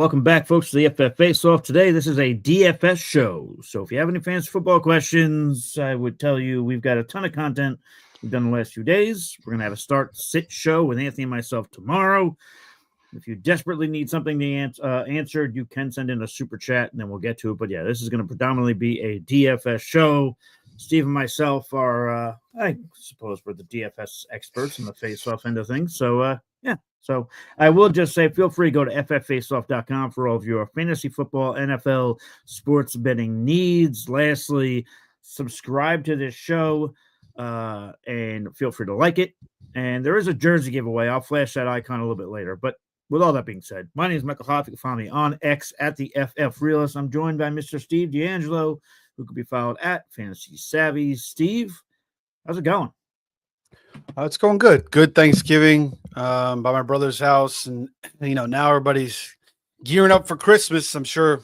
Welcome back, folks, to the FF Face-Off. Today, this is a DFS show. So if you have any fantasy football questions, I would tell you we've got a ton of content we've done the last few days. We're going to have a start-sit show with Anthony and myself tomorrow. If you desperately need something answered, you can send in a super chat, and then we'll get to it. But yeah, this is going to predominantly be a DFS show. Steve and myself are, I suppose, we're the DFS experts in the face-off end of things. So, yeah. So I will just say, feel free to go to fffaceoff.com for all of your fantasy football, NFL, sports betting needs. Lastly, subscribe to this show and feel free to like it. And there is a jersey giveaway. I'll flash that icon a little bit later. But with all that being said, my name is Michael Hoff. You can find me on X at the FF Realist. I'm joined by Mr. Steve D'Angelo, who can be followed at Fantasy Savvy. Steve, how's it going? It's going good. Good Thanksgiving by my brother's house. And, now everybody's gearing up for Christmas. I'm sure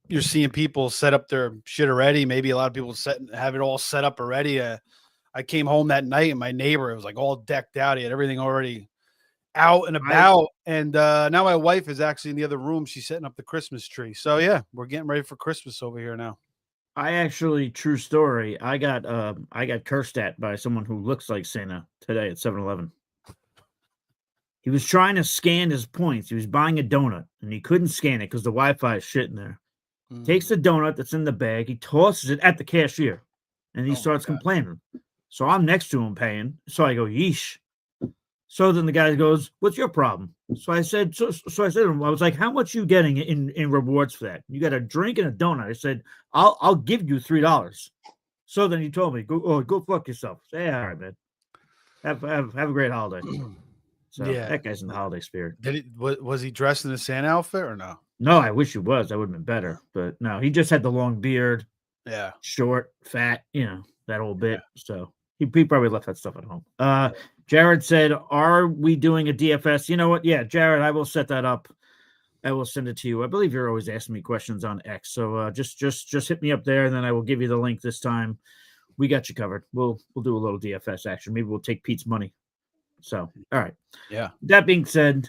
you're seeing people set up their shit already. Maybe a lot of people have it all set up already. I came home that night and my neighbor, it was like all decked out. He had everything already out and about. And now my wife is actually in the other room. She's setting up the Christmas tree. So, yeah, we're getting ready for Christmas over here now. I actually, true story, I got cursed at by someone who looks like Santa today at 7-Eleven. He was trying to scan his points. He was buying a donut, and he couldn't scan it because the Wi-Fi is shit in there. Takes the donut that's in the bag, he tosses it at the cashier, and he starts complaining. So I'm next to him paying, so I go, yeesh. So then the guy goes, what's your problem? So I said, so I said to him, I was like, how much are you getting in rewards for that? You got a drink and a donut. I said, I'll give you $3. So then he told me, go fuck yourself. Say, all right, man. Have a great holiday. So yeah, that guy's in the holiday spirit. Was he dressed in a Santa outfit or no? No, I wish he was. That would have been better. But no, he just had the long beard. Yeah. Short, fat, that whole bit. Yeah. So he probably left that stuff at home. Jared said, are we doing a DFS? You know what? Yeah, Jared, I will set that up. I will send it to you. I believe you're always asking me questions on X. So just hit me up there, and then I will give you the link this time. We got you covered. We'll do a little DFS action. Maybe we'll take Pete's money. So, all right. Yeah. That being said,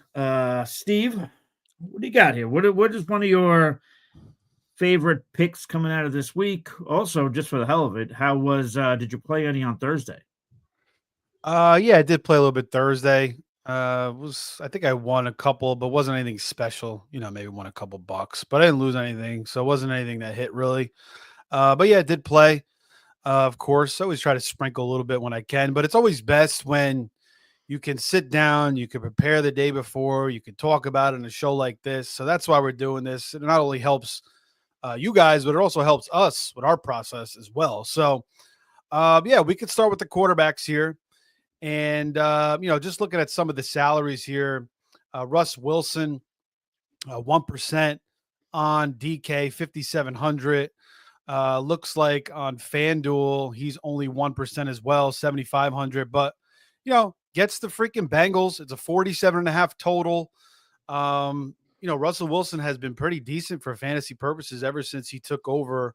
Steve, what do you got here? What is one of your favorite picks coming out of this week? Also, just for the hell of it, how was did you play any on Thursday? Yeah, I did play a little bit Thursday. I think I won a couple, but wasn't anything special. Maybe won a couple bucks, but I didn't lose anything, so it wasn't anything that hit really. But yeah, I did play. Of course, I always try to sprinkle a little bit when I can, but it's always best when you can sit down, you can prepare the day before, you can talk about it in a show like this. So that's why we're doing this. It not only helps you guys, but it also helps us with our process as well. So, yeah, we could start with the quarterbacks here. And, just looking at some of the salaries here, Russ Wilson, 1% on DK, 5,700. Looks like on FanDuel, he's only 1% as well, 7,500. But, gets the freaking Bengals. It's a 47.5 total. Russell Wilson has been pretty decent for fantasy purposes ever since he took over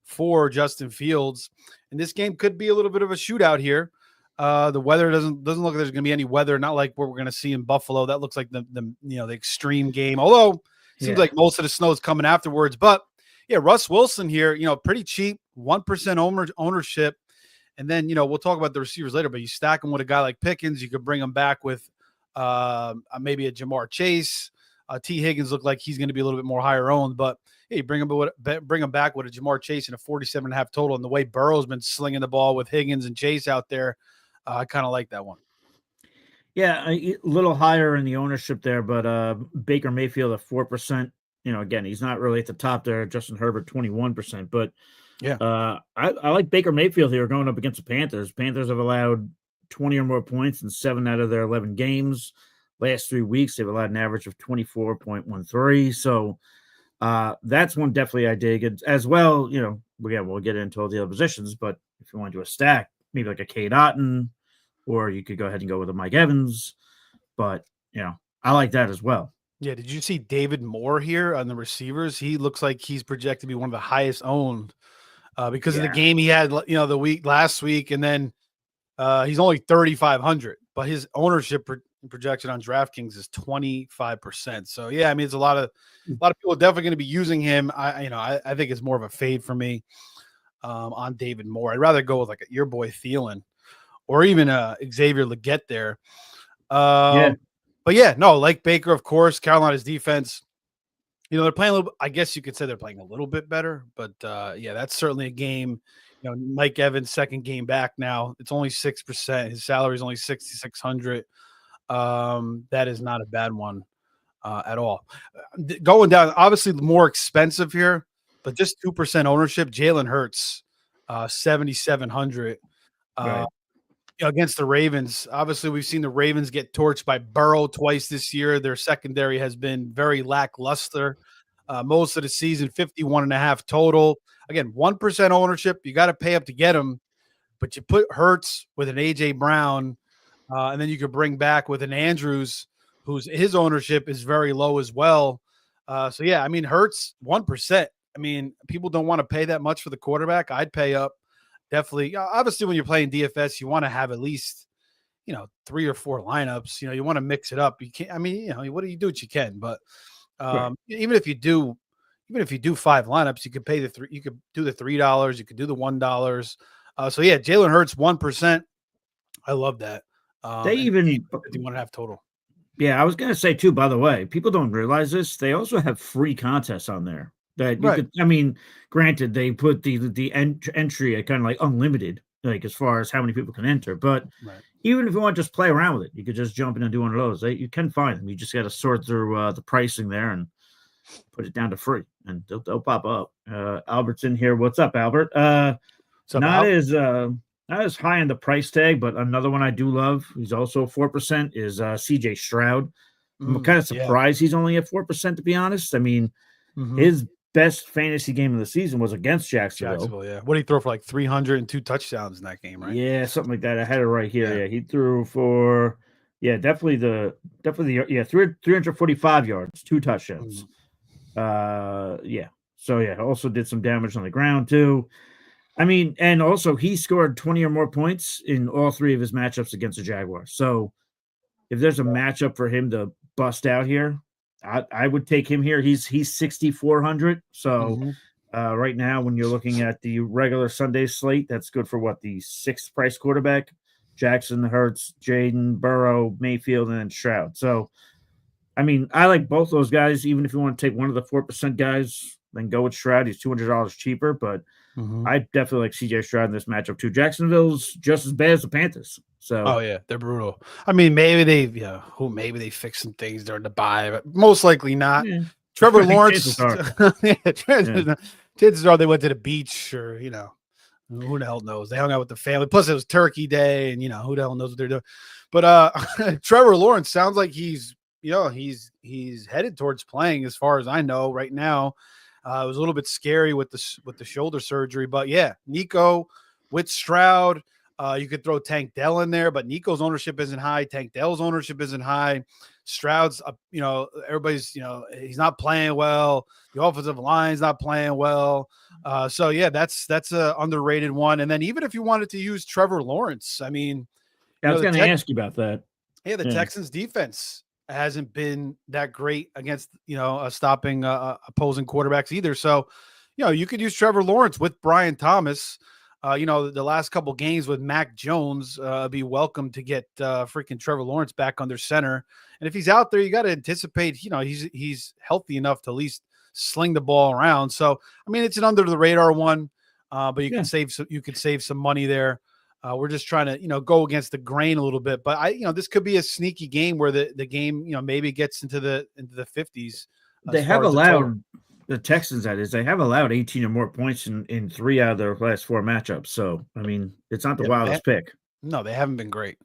for Justin Fields. And this game could be a little bit of a shootout here. The weather doesn't look like there's going to be any weather, not like what we're going to see in Buffalo. That looks like the extreme game. Although it seems like most of the snow is coming afterwards. But yeah, Russ Wilson here, pretty cheap, 1% ownership. And then, we'll talk about the receivers later, but you stack him with a guy like Pickens. You could bring him back with maybe a Jamar Chase. T. Higgins looked like he's going to be a little bit more higher owned, but hey, bring him back with a Jamar Chase and a 47.5 total. And the way Burrow's been slinging the ball with Higgins and Chase out there, I kind of like that one. Yeah, a little higher in the ownership there, but Baker Mayfield at 4%. Again, he's not really at the top there. Justin Herbert 21%, but yeah, I like Baker Mayfield here going up against the Panthers. Panthers have allowed 20 or more points in 7 out of their 11 games. Last 3 weeks, they've allowed an average of 24.13. So that's one definitely I dig. As well, we'll get into all the other positions, but if you want to do a stack, maybe like a Cade Otton, or you could go ahead and go with a Mike Evans. But, I like that as well. Yeah, did you see David Moore here on the receivers? He looks like he's projected to be one of the highest owned because of the game he had, the week last week, and then he's only 3,500, but his ownership projection on DraftKings is 25%. So yeah, I mean, it's a lot of people are definitely going to be using him. I think it's more of a fade for me on David Moore. I'd rather go with like your boy Thielen or even Xavier Leggett there. Yeah. But yeah, no, like Baker, of course, Carolina's defense. They're playing a little. I guess you could say they're playing a little bit better, but yeah, that's certainly a game. Mike Evans' second game back now. It's only 6%. His salary is only $6,600. That is not a bad one at all. Going down, obviously more expensive here, but just 2% ownership. Jalen Hurts, 7,700. Right. Against the Ravens. Obviously, we've seen the Ravens get torched by Burrow twice this year. Their secondary has been very lackluster most of the season, 51.5 total. Again, 1% ownership. You got to pay up to get them, but you put Hurts with an A.J. Brown, and then you could bring back with an Andrews, his ownership is very low as well. So, yeah, I mean, Hurts, 1%. I mean, people don't want to pay that much for the quarterback. I'd pay up. Definitely. Obviously, when you're playing DFS, you want to have at least, 3 or 4 lineups. You want to mix it up. You can't. I mean, what do you do? What you can. But Right. even if you do 5 lineups, you could pay the 3. You could do the $3. You could do the $1. So yeah, Jalen Hurts 1%. I love that. They even 51.5 total. Yeah, I was gonna say too. By the way, people don't realize this. They also have free contests on there that you Right. could. I mean, granted, they put the entry at kind of like unlimited, like as far as how many people can enter. But Right. even if you want to just play around with it, you could just jump in and do one of those. You can find them. You just got to sort through the pricing there and put it down to free, and they'll pop up. Albert's in here. What's up, Albert? What's up, Not Al? not as high in the price tag, but another one I do love. He's also 4%. Is CJ Stroud. I'm kind of Yeah. surprised he's only at 4%. To be honest, I mean his best fantasy game of the season was against Jacksonville. Yeah. What did he throw for like 302 touchdowns in that game, right? Yeah, something like that. I had it right here. Yeah. Yeah, he threw for definitely 345 yards, 2 touchdowns. Yeah. So yeah, also did some damage on the ground too. I mean, and also he scored 20 or more points in all 3 of his matchups against the Jaguars. So if there's a matchup for him to bust out here, I would take him here. He's 6,400. So right now, when you're looking at the regular Sunday slate, that's good for what, the 6th price quarterback: Jackson, Hurts, Jaden, Burrow, Mayfield, and then Stroud. So I mean, I like both those guys. Even if you want to take one of the 4% guys, then go with Stroud. He's $200 cheaper, but I definitely like CJ Stroud in this matchup too. Jacksonville's just as bad as the Panthers. So, oh yeah, they're brutal. I mean, maybe they fix some things during the bye, but most likely not. yeah. Trevor Lawrence, Chances chances are they went to the beach, or who the hell knows? They hung out with the family. Plus, it was Turkey Day, and who the hell knows what they're doing. But Trevor Lawrence sounds like he's headed towards playing, as far as I know right now. It was a little bit scary with the shoulder surgery, but yeah, Nico with Stroud. You could throw Tank Dell in there, but Nico's ownership isn't high. Tank Dell's ownership isn't high. Stroud's, everybody's, he's not playing well. The offensive line's not playing well. So yeah, that's a underrated one. And then even if you wanted to use Trevor Lawrence, I mean, I was going to ask you about that. Yeah, the Texans defense hasn't been that great against, stopping opposing quarterbacks either. So, you could use Trevor Lawrence with Brian Thomas. The last couple games with Mac Jones, be welcome to get freaking Trevor Lawrence back under center. And if he's out there, you got to anticipate, he's healthy enough to at least sling the ball around. So, I mean, it's an under the radar one, but you could save some money there. We're just trying to, go against the grain a little bit, but this could be a sneaky game where the game, maybe gets into the 50s. They have allowed the Texans, that is, they have allowed 18 or more points in 3 out of their last 4 matchups. So, I mean, it's not the wildest pick. No, they haven't been great.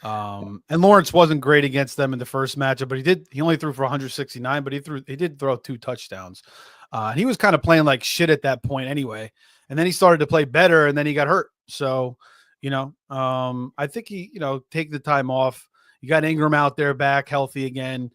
And Lawrence wasn't great against them in the first matchup, but he only threw for 169, but he did throw 2 touchdowns. And he was kind of playing like shit at that point anyway. And then he started to play better, and then he got hurt. So, I think he, take the time off. You got Ingram out there back healthy again.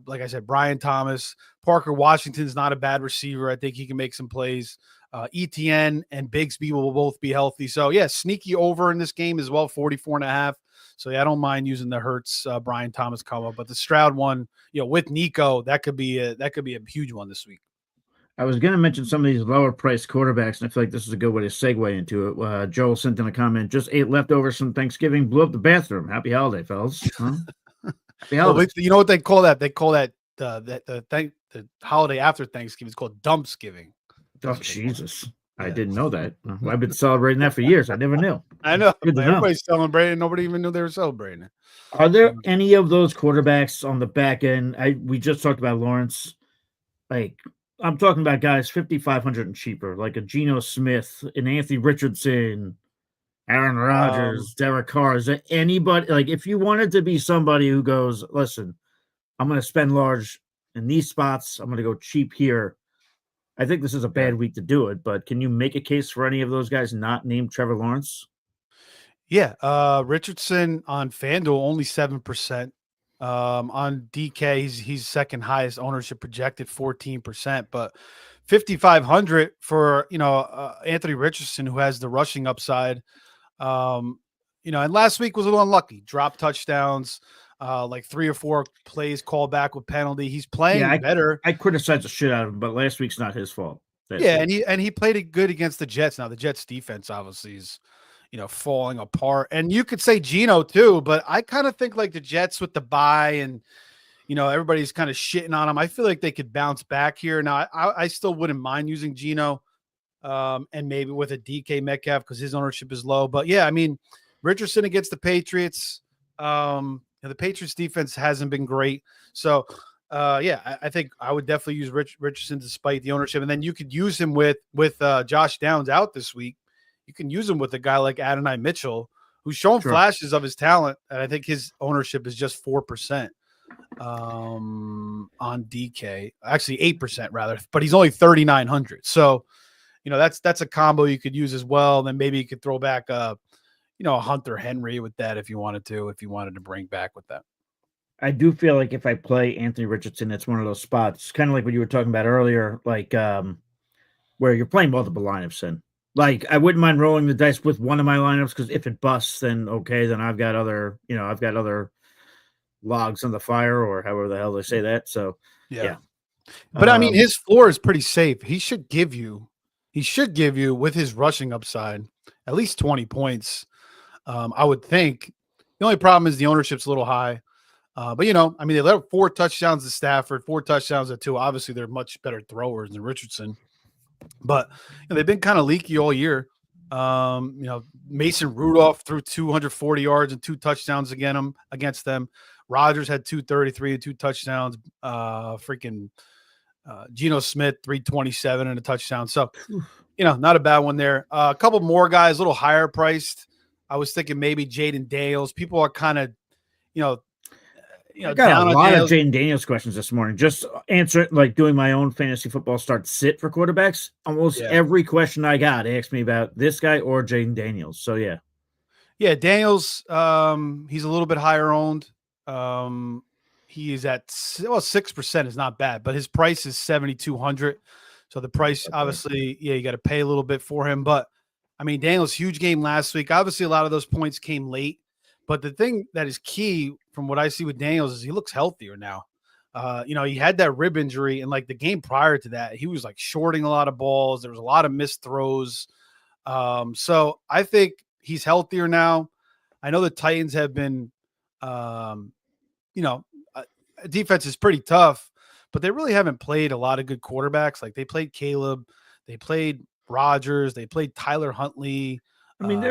Like I said, Brian Thomas, Parker Washington's not a bad receiver. I think he can make some plays. ETN and Bigsby will both be healthy. So yeah, sneaky over in this game as well, 44.5. So yeah, I don't mind using the Hurts, Brian Thomas combo, but the Stroud one, with Nico, that could be a huge one this week. I was going to mention some of these lower priced quarterbacks, and I feel like this is a good way to segue into it. Joel sent in a comment, just ate leftovers from Thanksgiving, blew up the bathroom. Happy holiday, fellas. Huh? Happy holiday. You know what they call that? They call that the holiday after Thanksgiving. It's called Dumpsgiving. Oh, Jesus. I didn't know that. I've been celebrating that for years. I never knew. I know. Good to know. Everybody's celebrating. Nobody even knew they were celebrating it. Are there any of those quarterbacks on the back end? We just talked about Lawrence. Like, I'm talking about guys 5,500 and cheaper, like a Geno Smith, an Anthony Richardson, Aaron Rodgers, Derek Carr. Is there anybody, like, if you wanted to be somebody who goes, listen, I'm going to spend large in these spots, I'm going to go cheap here. I think this is a bad week to do it, but can you make a case for any of those guys not named Trevor Lawrence? Yeah, Richardson on FanDuel only 7%. On DK, he's second highest ownership, projected 14%, but 5,500 for Anthony Richardson, who has the rushing upside. And last week was a little unlucky. Dropped touchdowns, like 3 or 4 plays called back with penalty. He's playing better. I criticized the shit out of him, but last week's not his fault. And he played it good against the Jets. Now the Jets defense obviously is falling apart. And you could say Geno too, but I kind of think like the Jets with the bye and everybody's kind of shitting on them. I feel like they could bounce back here. Now I still wouldn't mind using Geno, and maybe with a DK Metcalf because his ownership is low. But yeah, I mean, Richardson against the Patriots. The Patriots defense hasn't been great. So I think I would definitely use Richardson despite the ownership. And then you could use him with Josh Downs out this week. You can use him with a guy like Adonai Mitchell, who's shown flashes of his talent. And I think his ownership is just 4% on DK. Actually, 8% rather, but he's only 3,900. So, that's a combo you could use as well. Then maybe you could throw back a Hunter Henry with that if you wanted to bring back with that. I do feel like if I play Anthony Richardson, it's one of those spots, kind of like what you were talking about earlier, like where you're playing multiple lineups in. Like, I wouldn't mind rolling the dice with one of my lineups because if it busts, then okay, then I've got other logs on the fire or however the hell they say that. So yeah. But I mean, his floor is pretty safe. He should give you with his rushing upside at least 20 points. I would think. The only problem is the ownership's a little high. But they let 4 touchdowns to Stafford, 4 touchdowns to Tua. Obviously, they're much better throwers than Richardson. But they've been kind of leaky all year. Mason Rudolph threw 240 yards and 2 touchdowns against them. Rodgers had 233 and 2 touchdowns. Geno Smith 327 and a touchdown. So, not a bad one there. A couple more guys, a little higher priced. I was thinking maybe Jaden Daniels. People are kind of, I got a lot of Jaden Daniels questions this morning. Just answering, like doing my own fantasy football start sit for quarterbacks. Almost every question I got asked me about this guy or Jaden Daniels. So yeah. Daniels. He's a little bit higher owned. He is at 6% is not bad, but his price is 7,200. So the price, obviously, you got to pay a little bit for him. But I mean, Daniels, huge game last week. Obviously, a lot of those points came late. But the thing that is key from what I see with Daniels is he looks healthier now. He had that rib injury, and like the game prior to that, he was like shorting a lot of balls. There was a lot of missed throws. So I think he's healthier now. I know the Titans have been, defense is pretty tough, but they really haven't played a lot of good quarterbacks. Like they played Caleb, they played Rodgers, they played Tyler Huntley. I mean,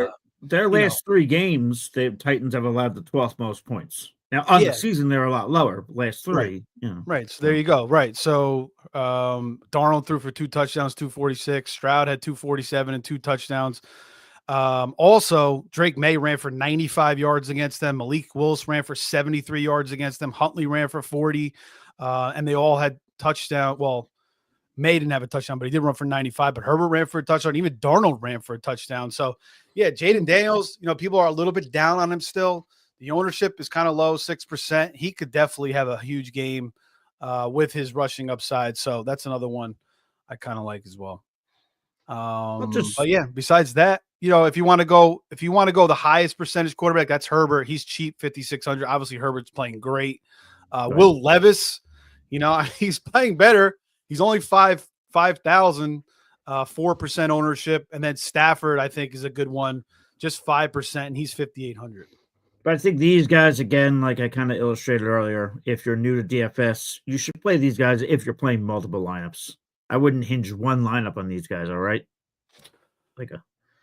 their last 3 games, the Titans have allowed the 12th most points. Now, on the season, they're a lot lower. Last 3, Right. So there you go. Right. So Darnold threw for 2 touchdowns, 246. Stroud had 247 and 2 touchdowns. Also, Drake May ran for 95 yards against them. Malik Willis ran for 73 yards against them. Huntley ran for 40. And they all had touchdown. Well, May didn't have a touchdown, but he did run for 95. But Herbert ran for a touchdown. Even Darnold ran for a touchdown. So, yeah, Jaden Daniels, people are a little bit down on him still. The ownership is kind of low, 6%. He could definitely have a huge game with his rushing upside. So that's another one I kind of like as well. But yeah, besides that, if you want to go the highest percentage quarterback, that's Herbert. He's cheap, 5,600. Obviously, Herbert's playing great. Right. Will Levis, he's playing better. He's only 5,000, 4% ownership, and then Stafford, I think, is a good one, just 5%, and he's 5,800. But I think these guys, again, like I kind of illustrated earlier, if you're new to DFS, you should play these guys if you're playing multiple lineups. I wouldn't hinge one lineup on these guys, all right?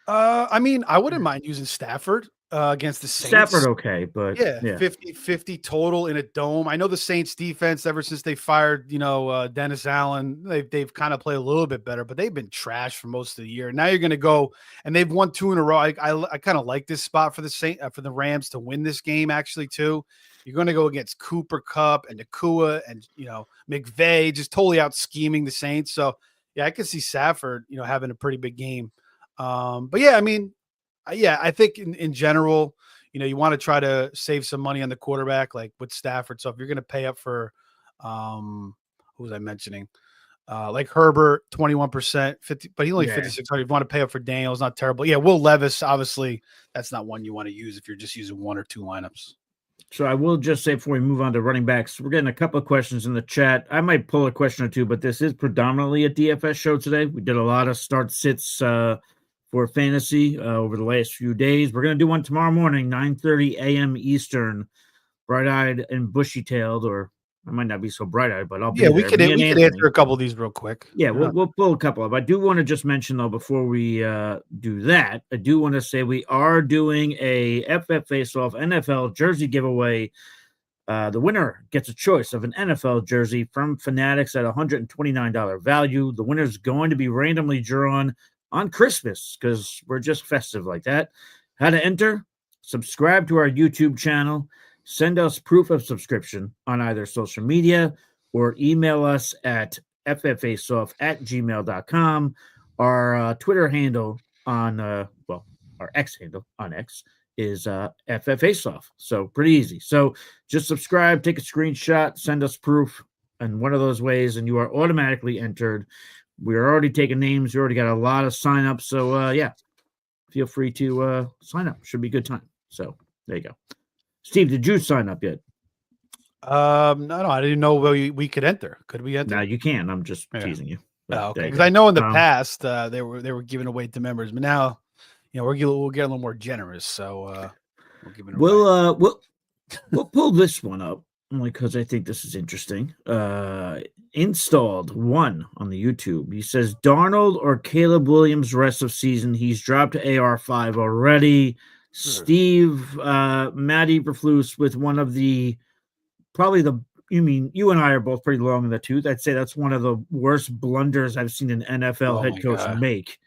I wouldn't mind using Stafford against the Saints. Stafford, okay, but yeah, 50-50 total in a dome. I know the Saints defense, ever since they fired, Dennis Allen, they've kind of played a little bit better, but they've been trash for most of the year. Now you're going to go, and they've won 2 in a row. I kind of like this spot for the Rams to win this game, actually, too. You're going to go against Cooper Kupp and Nakua and, McVay, just totally out scheming the Saints. So, yeah, I can see Stafford, having a pretty big game. But yeah, I think in general, you want to try to save some money on the quarterback, like with Stafford. So if you're going to pay up for, who was I mentioning? Like Herbert, 21%, 50, but he only 5,600. If you want to pay up for Daniels, not terrible. Yeah, Will Levis, obviously, that's not one you want to use if you're just using 1 or 2 lineups. So I will just say before we move on to running backs, we're getting a couple of questions in the chat. I might pull a question or two, but this is predominantly a DFS show today. We did a lot of start sits for fantasy over the last few days. We're going to do one tomorrow morning, 9:30 a.m. Eastern, bright-eyed and bushy-tailed, or I might not be so bright-eyed, but I'll be there. We could answer a couple of these real quick. Yeah, we'll pull a couple of. I do want to just mention, though, before we do that, I do want to say we are doing a FF Face-Off NFL jersey giveaway. The winner gets a choice of an NFL jersey from Fanatics at $129 value. The winner is going to be randomly drawn on Christmas because we're just festive like that. How to enter? Subscribe to our YouTube channel. Send us proof of subscription on either social media or email us at fffaceoff@gmail.com. Our Twitter handle on, our X handle on X is fffaceoff. So pretty easy. So just subscribe, take a screenshot, send us proof in one of those ways, and you are automatically entered. We're already taking names. We already got a lot of signups. So, feel free to sign up. Should be a good time. So, there you go. Steve, did you sign up yet? No, I didn't know we could enter. Could we enter? No, you can. I'm just teasing you. Okay. Because I know in the past they were giving away to members, but now, we'll get a little more generous. So, we'll give it away. We'll pull this one up only because I think this is interesting. Installed 1 on the YouTube. He says Darnold or Caleb Williams rest of season. He's dropped to AR5 already. Steve, Matt Eberflus with one of the you and I are both pretty long in the tooth. I'd say that's one of the worst blunders I've seen an NFL head coach make.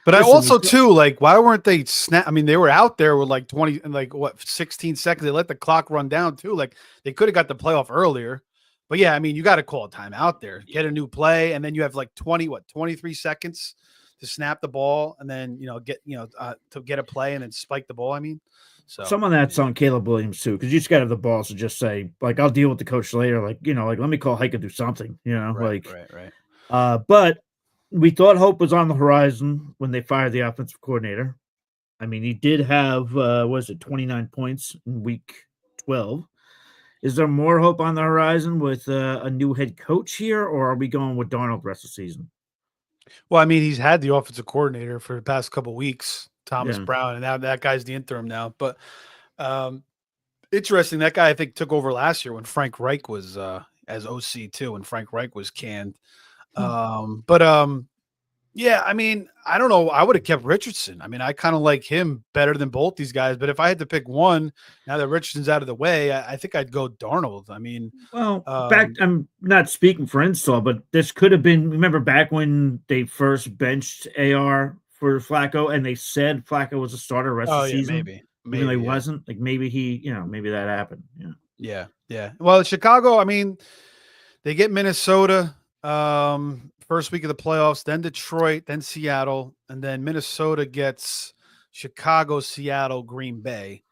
But I also too, like, why weren't they snap? I mean, they were out there with like 20 and 16 seconds. They let the clock run down too. Like they could have got the playoff earlier. But yeah, I mean, you got to call a timeout there, get a new play, and then you have like 23 seconds to snap the ball, and then to get a play and then spike the ball. I mean, so some of that's on Caleb Williams too, because you just got to have the balls to just say, like, I'll deal with the coach later. Like, let me call Hike and do something. Right. But we thought hope was on the horizon when they fired the offensive coordinator. I mean, he did have 29 points in week 12. Is there more hope on the horizon with a new head coach here, or are we going with Darnold the rest of the season? Well, I mean, he's had the offensive coordinator for the past couple of weeks, Thomas Brown, and now that guy's the interim now. But interesting, that guy I think took over last year when Frank Reich was as OC too, when Frank Reich was canned. Yeah, I mean, I don't know. I would have kept Richardson. I mean, I kind of like him better than both these guys. But if I had to pick one, now that Richardson's out of the way, I think I'd go Darnold. I mean, I'm not speaking for install, but this could have been. Remember back when they first benched AR for Flacco, and they said Flacco was a starter the rest of the season. Maybe even though he wasn't. Like maybe maybe that happened. Yeah. Well, Chicago. I mean, they get Minnesota. First week of the playoffs, then Detroit, then Seattle, and then Minnesota gets Chicago, Seattle, Green Bay.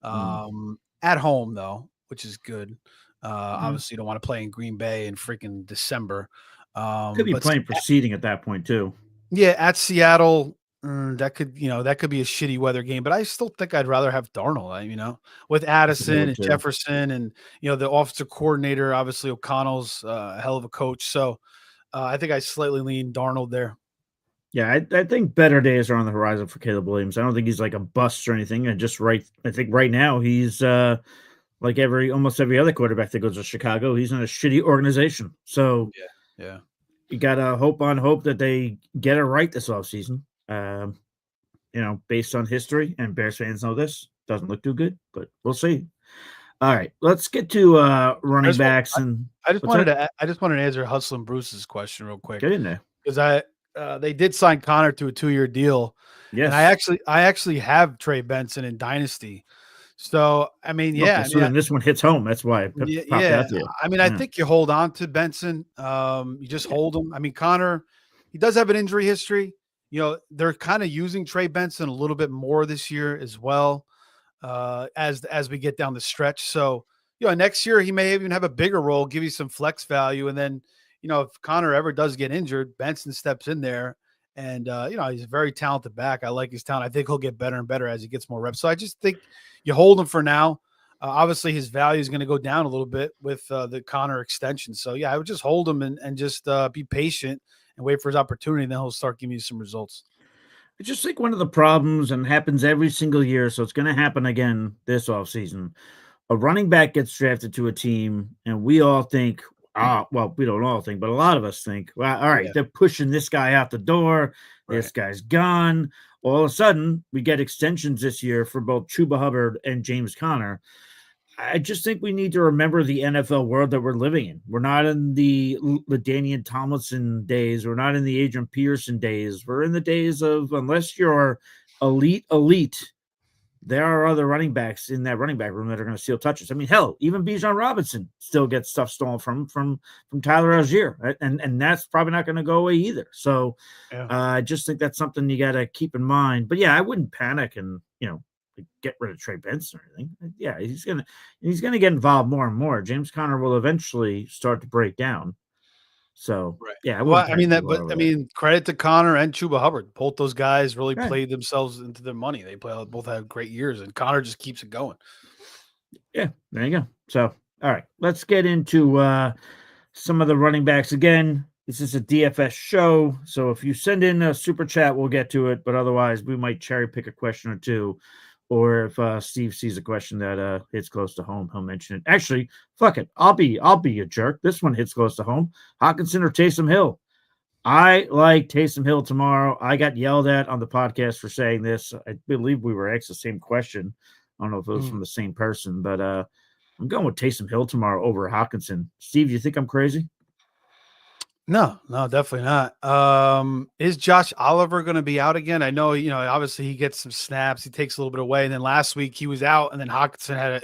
At home though, which is good. Obviously you don't want to play in Green Bay in freaking December. Could be But playing for seeding at that point too. yeah, at Seattle, that could be a shitty weather game. But I still think I'd rather have Darnold. With Addison and Too. Jefferson, and the offensive coordinator. Obviously, O'Connell's a hell of a coach. So I think I slightly lean Darnold there. Yeah, I think better days are on the horizon for Caleb Williams. I don't think he's like a bust or anything. I think right now he's like almost every other quarterback that goes to Chicago. He's in a shitty organization. So yeah. You gotta hope that they get it right this offseason. Based on history, and Bears fans know this, doesn't look too good, but we'll see. All right, let's get to running backs. I just wanted to answer Hustle and Bruce's question real quick. Get in there. Because they did sign Connor to a 2-year deal. Yes. And I actually have Trey Benson in Dynasty. So, I mean, then this one hits home. That's why I think you hold on to Benson. You just hold him. I mean, Connor, he does have an injury history. They're kind of using Trey Benson a little bit more this year as well, as we get down the stretch. So, next year he may even have a bigger role, give you some flex value. And then, if Connor ever does get injured, Benson steps in there. And, he's a very talented back. I like his talent. I think he'll get better and better as he gets more reps. So I just think you hold him for now. Obviously, his value is going to go down a little bit with the Connor extension. So, yeah, I would just hold him and just be patient and wait for his opportunity. And then he'll start giving you some results. I just think one of the problems, and happens every single year, so it's going to happen again this offseason. A running back gets drafted to a team, and we all think, we don't all think, but a lot of us think, well, all right, they're pushing this guy out the door. Right. This guy's gone. All of a sudden, we get extensions this year for both Chuba Hubbard and James Conner. I just think we need to remember the NFL world that we're living in. We're not in the LaDainian Tomlinson days. We're not in the Adrian Peterson days. We're in the days of, unless you're elite, there are other running backs in that running back room that are going to steal touches. I mean, hell, even Bijan Robinson still gets stuff stolen from Tyler Algier, right? And that's probably not going to go away either. So I just think that's something you got to keep in mind. But yeah, I wouldn't panic and get rid of Trey Benson or anything. Yeah, he's gonna get involved more and more. James Conner will eventually start to break down. So yeah, credit to Connor and Chuba Hubbard. Both those guys really played themselves into their money. They both had great years, and Connor just keeps it going. Yeah, there you go. So all right, let's get into some of the running backs again. This is a DFS show, so if you send in a super chat, we'll get to it. But otherwise, we might cherry pick a question or two. Or if Steve sees a question that hits close to home, he'll mention it. Actually, fuck it. I'll be a jerk. This one hits close to home. Hockenson or Taysom Hill? I like Taysom Hill tomorrow. I got yelled at on the podcast for saying this. I believe we were asked the same question. I don't know if it was from the same person, but I'm going with Taysom Hill tomorrow over Hockenson. Steve, do you think I'm crazy? No, definitely not. Is Josh Oliver going to be out again? I know, obviously he gets some snaps. He takes a little bit away. And then last week he was out, and then Hockenson had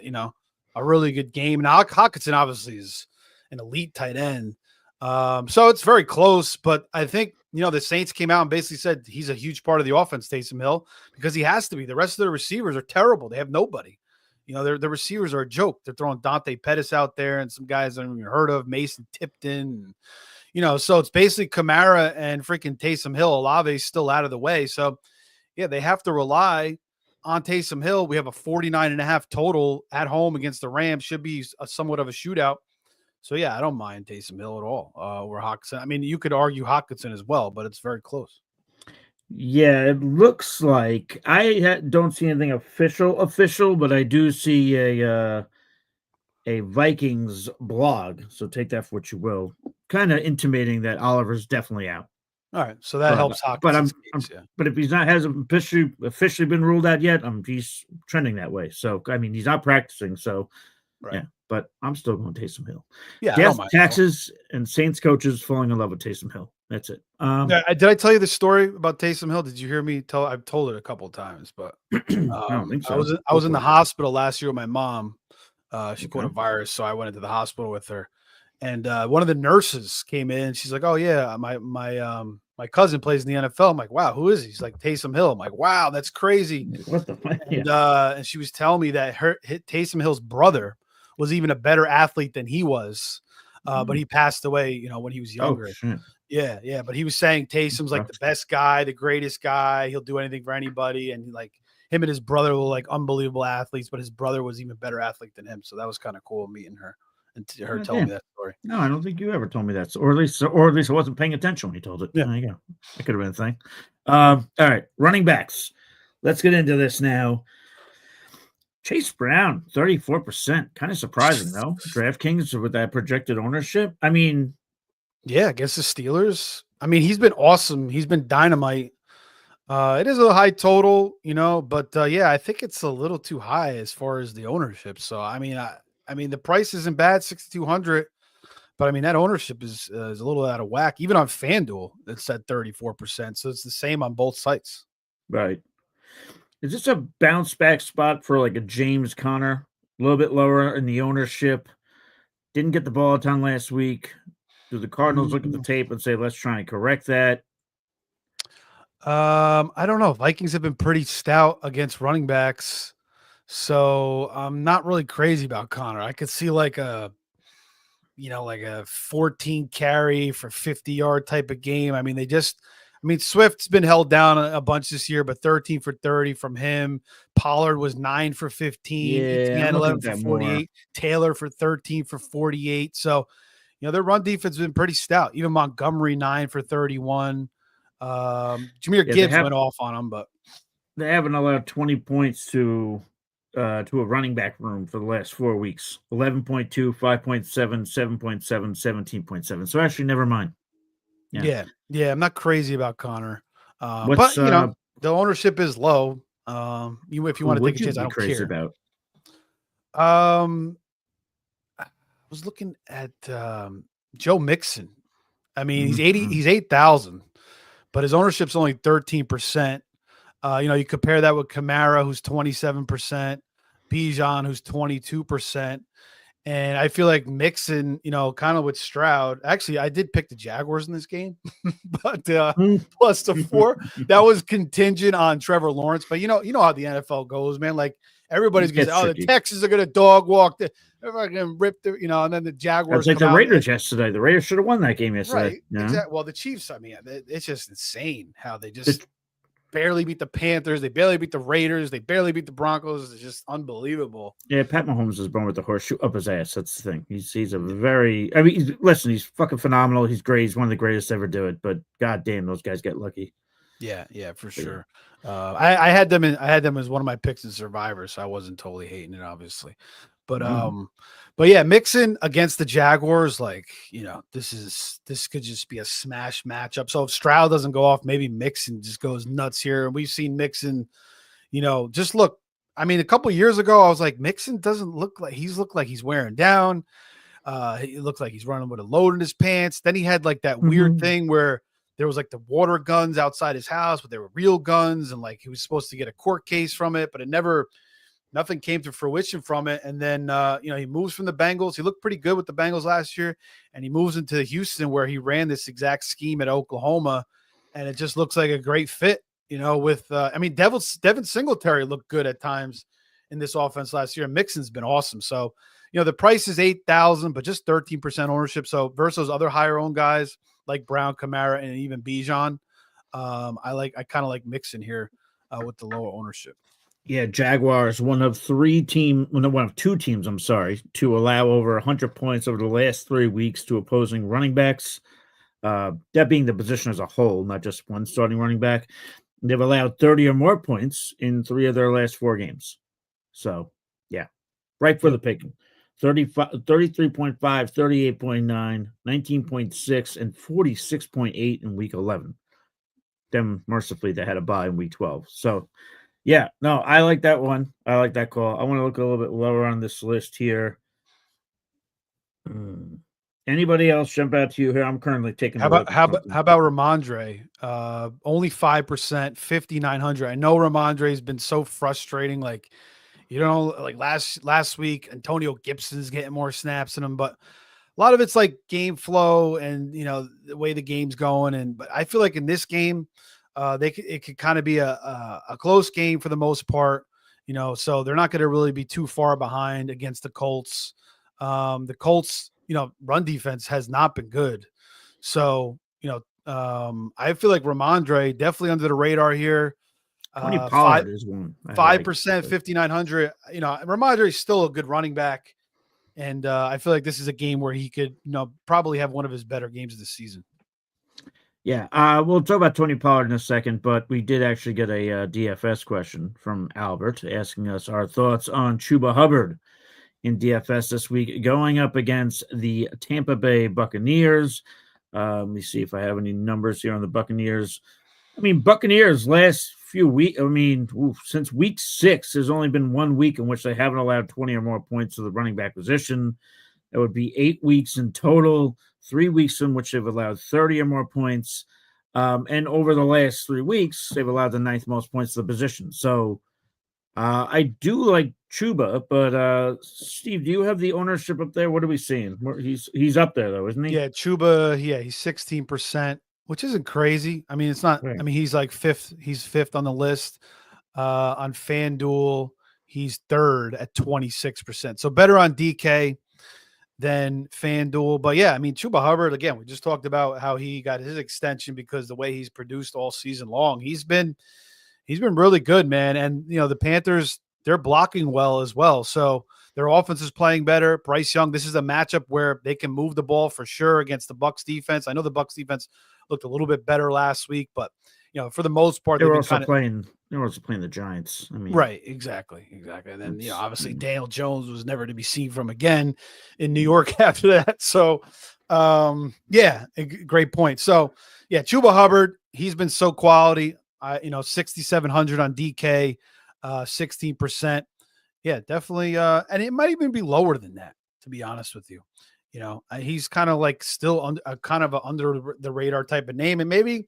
a really good game. And Hockenson obviously is an elite tight end. So it's very close, but I think, the Saints came out and basically said he's a huge part of the offense, Taysom Hill, because he has to be. The rest of the receivers are terrible. They have nobody. The receivers are a joke. They're throwing Dante Pettis out there and some guys I haven't even heard of, Mason Tipton, so it's basically Kamara and freaking Taysom Hill. Olave's still out of the way. So, yeah, they have to rely on Taysom Hill. We have a 49.5 total at home against the Rams. Should be somewhat of a shootout. So, yeah, I don't mind Taysom Hill at all over Hockenson. I mean, you could argue Hockenson as well, but it's very close. Yeah, it looks like I don't see anything official, but I do see a Vikings blog. So take that for what you will. Kind of intimating that Oliver's definitely out. All right, so that helps Hockenson. But if hasn't officially been ruled out yet, he's trending that way. So I mean, he's not practicing. So yeah, but I'm still going Taysom Hill. Yeah, death, taxes, and Saints coaches falling in love with Taysom Hill. That's it. Did I tell you the story about Taysom Hill? Did you hear me tell? I've told it a couple of times, but I don't think so. I was in the hospital last year with my mom. She caught a virus, so I went into the hospital with her. And one of the nurses came in. She's like, "Oh yeah, my cousin plays in the NFL." I'm like, "Wow, who is he?" She's like, "Taysom Hill." I'm like, "Wow, that's crazy." What the fuck? And she was telling me that Taysom Hill's brother was even a better athlete than he was. but he passed away, when he was Oh, younger. shit. Yeah. But he was saying Taysom's like the best guy, the greatest guy. He'll do anything for anybody. And like him and his brother were like unbelievable athletes, but his brother was even better athlete than him. So that was kind of cool meeting her and her telling me that story. No, I don't think you ever told me that. Or at least I wasn't paying attention when you told it. Yeah. There you go. That could have been a thing. All right. Running backs. Let's get into this now. Chase Brown, 34%. Kind of surprising, though. DraftKings with that projected ownership. I mean, yeah, against the Steelers. I mean, he's been awesome. He's been dynamite. It is a high total, but yeah, I think it's a little too high as far as the ownership. So I mean, the price isn't bad, 6,200, but I mean that ownership is a little out of whack. Even on FanDuel, it's at 34%. So it's the same on both sites. Right. Is this a bounce back spot for like a James Conner? A little bit lower in the ownership. Didn't get the ball a ton last week. Do the Cardinals look at the tape and say, let's try and correct that? I don't know. Vikings have been pretty stout against running backs. So I'm not really crazy about Connor. I could see like a 14 carry for 50-yard type of game. I mean, Swift's been held down a bunch this year, but 13 for 30 from him. Pollard was 9 for 15, Yeah, 11 for 48, more. Taylor for 13 for 48. So, their run defense has been pretty stout. Even Montgomery, 9 for 31. Jahmyr Gibbs went off on them, but they haven't allowed 20 points to a running back room for the last 4 weeks. 11.2, 5.7, 7.7, 17.7. So actually, never mind. Yeah. I'm not crazy about Connor, but the ownership is low. If you want to take a chance, I don't care. About? I was looking at Joe Mixon. I mean, he's 8,000, but his ownership's only 13%. You compare that with Kamara, who's 27%, Bijan, who's 22%. And I feel like Mixon, kind of with Stroud. Actually, I did pick the Jaguars in this game, but plus the 4, that was contingent on Trevor Lawrence. But you know how the NFL goes, man. Like everybody's going to say, the Texans are going to dog walk. Everybody's going to rip and then the Jaguars. It's like the Raiders yesterday. The Raiders should have won that game yesterday. Right. Exactly. Well, the Chiefs, I mean, it's just insane how they just barely beat the Panthers. They barely beat the Raiders. They barely beat the Broncos. It's just unbelievable. Yeah, Pat Mahomes is born with the horseshoe up his ass. That's the thing. He's a very. I mean, he's fucking phenomenal. He's great. He's one of the greatest to ever do it. But goddamn, those guys get lucky. Yeah, for sure. I had them as one of my picks in Survivor, so I wasn't totally hating it, obviously. But but yeah, Mixon against the Jaguars, this could just be a smash matchup. So if Stroud doesn't go off, maybe Mixon just goes nuts here. And we've seen Mixon, just look. I mean, a couple of years ago, I was like, Mixon doesn't look like he's wearing down. He looks like he's running with a load in his pants. Then he had like that weird thing where there was like the water guns outside his house, but they were real guns, and like he was supposed to get a court case from it, but nothing came to fruition from it. And then, he moves from the Bengals. He looked pretty good with the Bengals last year. And he moves into Houston where he ran this exact scheme at Oklahoma. And it just looks like a great fit, with, Devin Singletary looked good at times in this offense last year. And Mixon's been awesome. So, the price is 8,000, but just 13% ownership. So versus other higher owned guys like Brown, Kamara, and even Bijan, I kind of like Mixon here with the lower ownership. Yeah, Jaguars, one of two teams, to allow over 100 points over the last 3 weeks to opposing running backs. That being the position as a whole, not just one starting running back. They've allowed 30 or more points in 3 of their last 4 games. So, yeah, right for the picking. 33.5, 38.9, 19.6, and 46.8 in week 11. Them, mercifully, they had a bye in week 12. So, yeah, no, I like that one. I like that call. I want to look a little bit lower on this list here. Anybody else jump out to you here? I'm currently taking. How about Ramondre? Only 5%, 5,900. I know Ramondre has been so frustrating. Like, like last week, Antonio Gibson's getting more snaps than him, but a lot of it's like game flow and the way the game's going. But I feel like in this game, it could kind of be a close game for the most part, so they're not going to really be too far behind against the Colts. The Colts run defense has not been good. So, I feel like Ramondre definitely under the radar here. Tony Pollard is one. 5%, 5,900. Ramondre is still a good running back. And I feel like this is a game where he could, probably have one of his better games this season. Yeah, we'll talk about Tony Pollard in a second, but we did actually get a DFS question from Albert asking us our thoughts on Chuba Hubbard in DFS this week, going up against the Tampa Bay Buccaneers. Let me see if I have any numbers here on the Buccaneers. Buccaneers last few weeks, since week 6, there's only been 1 week in which they haven't allowed 20 or more points to the running back position. That would be 8 weeks in total, 3 weeks in which they've allowed 30 or more points. And over the last 3 weeks, they've allowed the 9th most points to the position. So I do like Chuba, but Steve, do you have the ownership up there? What are we seeing? He's up there, though, isn't he? Yeah, Chuba, he's 16%, which isn't crazy. It's not. Right. He's like fifth. He's fifth on the list. On FanDuel, he's third at 26%. So better on DK than FanDuel. But yeah, Chuba Hubbard, again, we just talked about how he got his extension because the way he's produced all season long. He's been really good, man. And the Panthers, they're blocking well as well. So their offense is playing better. Bryce Young, this is a matchup where they can move the ball for sure against the Bucs defense. I know the Bucs defense looked a little bit better last week, but for the most part, They're also playing the Giants. Right, exactly. And then obviously Daniel Jones was never to be seen from again in New York after that. So, great point. So, Chuba Hubbard, he's been so quality. 6,700 on DK, 16%. Yeah, definitely. And it might even be lower than that, to be honest with you. He's kind of like still under the radar type of name. And maybe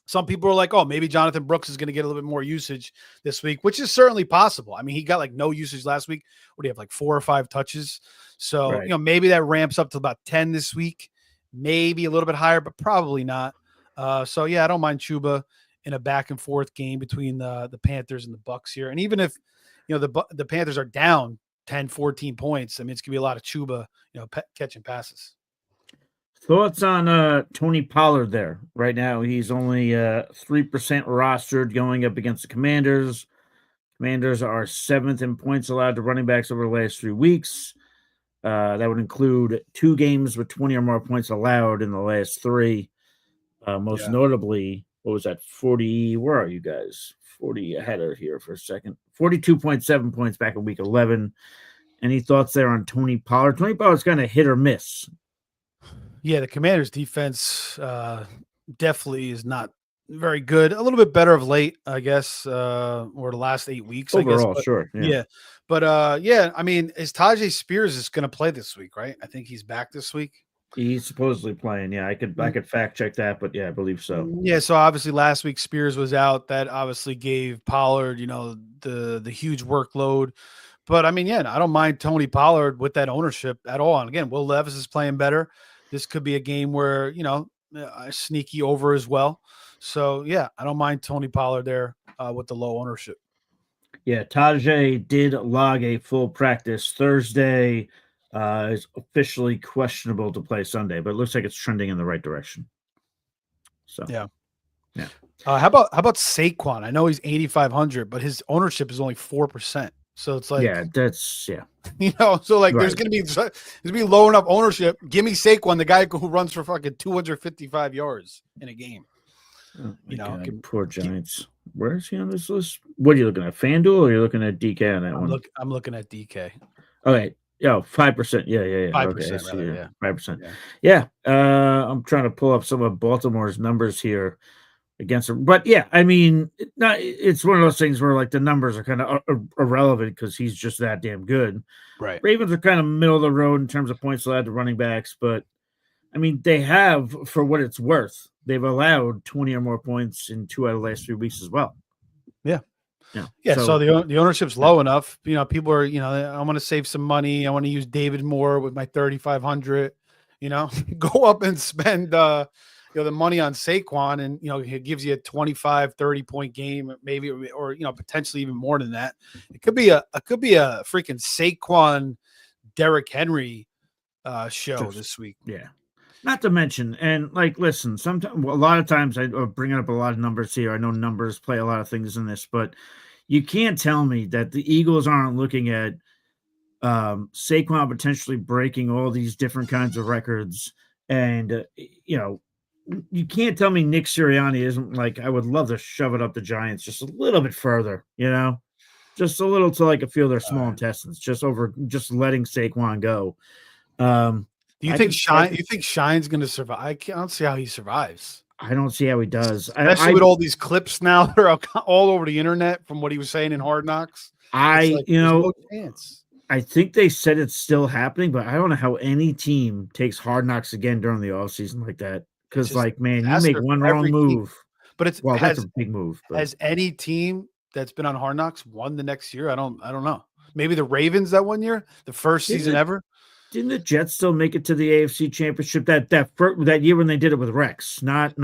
some people are like, oh, maybe Jonathan Brooks is going to get a little bit more usage this week, which is certainly possible. He got like no usage last week. What do you have, like 4 or 5 touches? So, right. Maybe that ramps up to about 10 this week, maybe a little bit higher, but probably not. I don't mind Chuba in a back and forth game between the Panthers and the Bucs here. And even if, the Panthers are down 10, 14 points, it's going to be a lot of Chuba, catching passes. Thoughts on Tony Pollard there? Right now, he's only 3% rostered going up against the Commanders. Commanders are 7th in points allowed to running backs over the last 3 weeks. That would include 2 games with 20 or more points allowed in the last 3. Most notably, what was that? 40. Where are you guys? 40 ahead of here for a second. 42.7 points back in week 11. Any thoughts there on Tony Pollard? Tony Pollard's kind of hit or miss. Yeah, the Commanders' defense definitely is not very good. A little bit better of late, I guess, or the last 8 weeks. Overall, I guess. Sure. Yeah. But is Tajay Spears is going to play this week, right? I think he's back this week. He's supposedly playing. Yeah, I could fact check that, but yeah, I believe so. Yeah, so obviously last week Spears was out. That obviously gave Pollard, the huge workload. But I don't mind Tony Pollard with that ownership at all. And again, Will Levis is playing better. This could be a game where, sneaky over as well. So, I don't mind Tony Pollard there with the low ownership. Yeah, Tajay did log a full practice Thursday. Is officially questionable to play Sunday, but it looks like it's trending in the right direction. So, yeah. How about Saquon? I know he's 8,500, but his ownership is only 4%. So it's like, so like there's gonna be low enough ownership. Give me Saquon, the guy who runs for fucking 255 yards in a game. God, poor Giants. Where is he on this list? What are you looking at? FanDuel, or are you looking at DK on that one? I'm looking at DK. Okay. 5%. Yeah. 5%. 5%. Yeah. I'm trying to pull up some of Baltimore's numbers here against him. But it's one of those things where like the numbers are kind of irrelevant because he's just that damn good. Right. Ravens are kind of middle of the road in terms of points allowed to running backs, but they have, for what it's worth, they've allowed 20 or more points in 2 out of the last 3 weeks as well. Yeah. So the ownership's low enough. People are, I want to save some money. I want to use David Moore with my 3,500. Go up and spend the money on Saquon, and it gives you a 25, 30-point game, maybe, or potentially even more than that. It could be a freaking Saquon, Derrick Henry show this week. Yeah. Not to mention, and like, listen, sometimes a lot of times I bring up a lot of numbers here. I know numbers play a lot of things in this, but you can't tell me that the Eagles aren't looking at Saquon potentially breaking all these different kinds of records. And, you can't tell me Nick Sirianni isn't like, I would love to shove it up the Giants just a little bit further, just a little to like feel their small intestines, just letting Saquon go. Do you think Shine's going to survive? I don't see how he survives. I don't see how he does, especially with all these clips now that are all over the internet from what he was saying in Hard Knocks. There's no chance. I think they said it's still happening, but I don't know how any team takes Hard Knocks again during the offseason like that. Because, like, man, you make one wrong move. But that's a big move. But. Has any team that's been on Hard Knocks won the next year? I don't know. Maybe the Ravens that 1 year, the first season ever. Didn't the Jets still make it to the AFC Championship that year when they did it with Rex? Not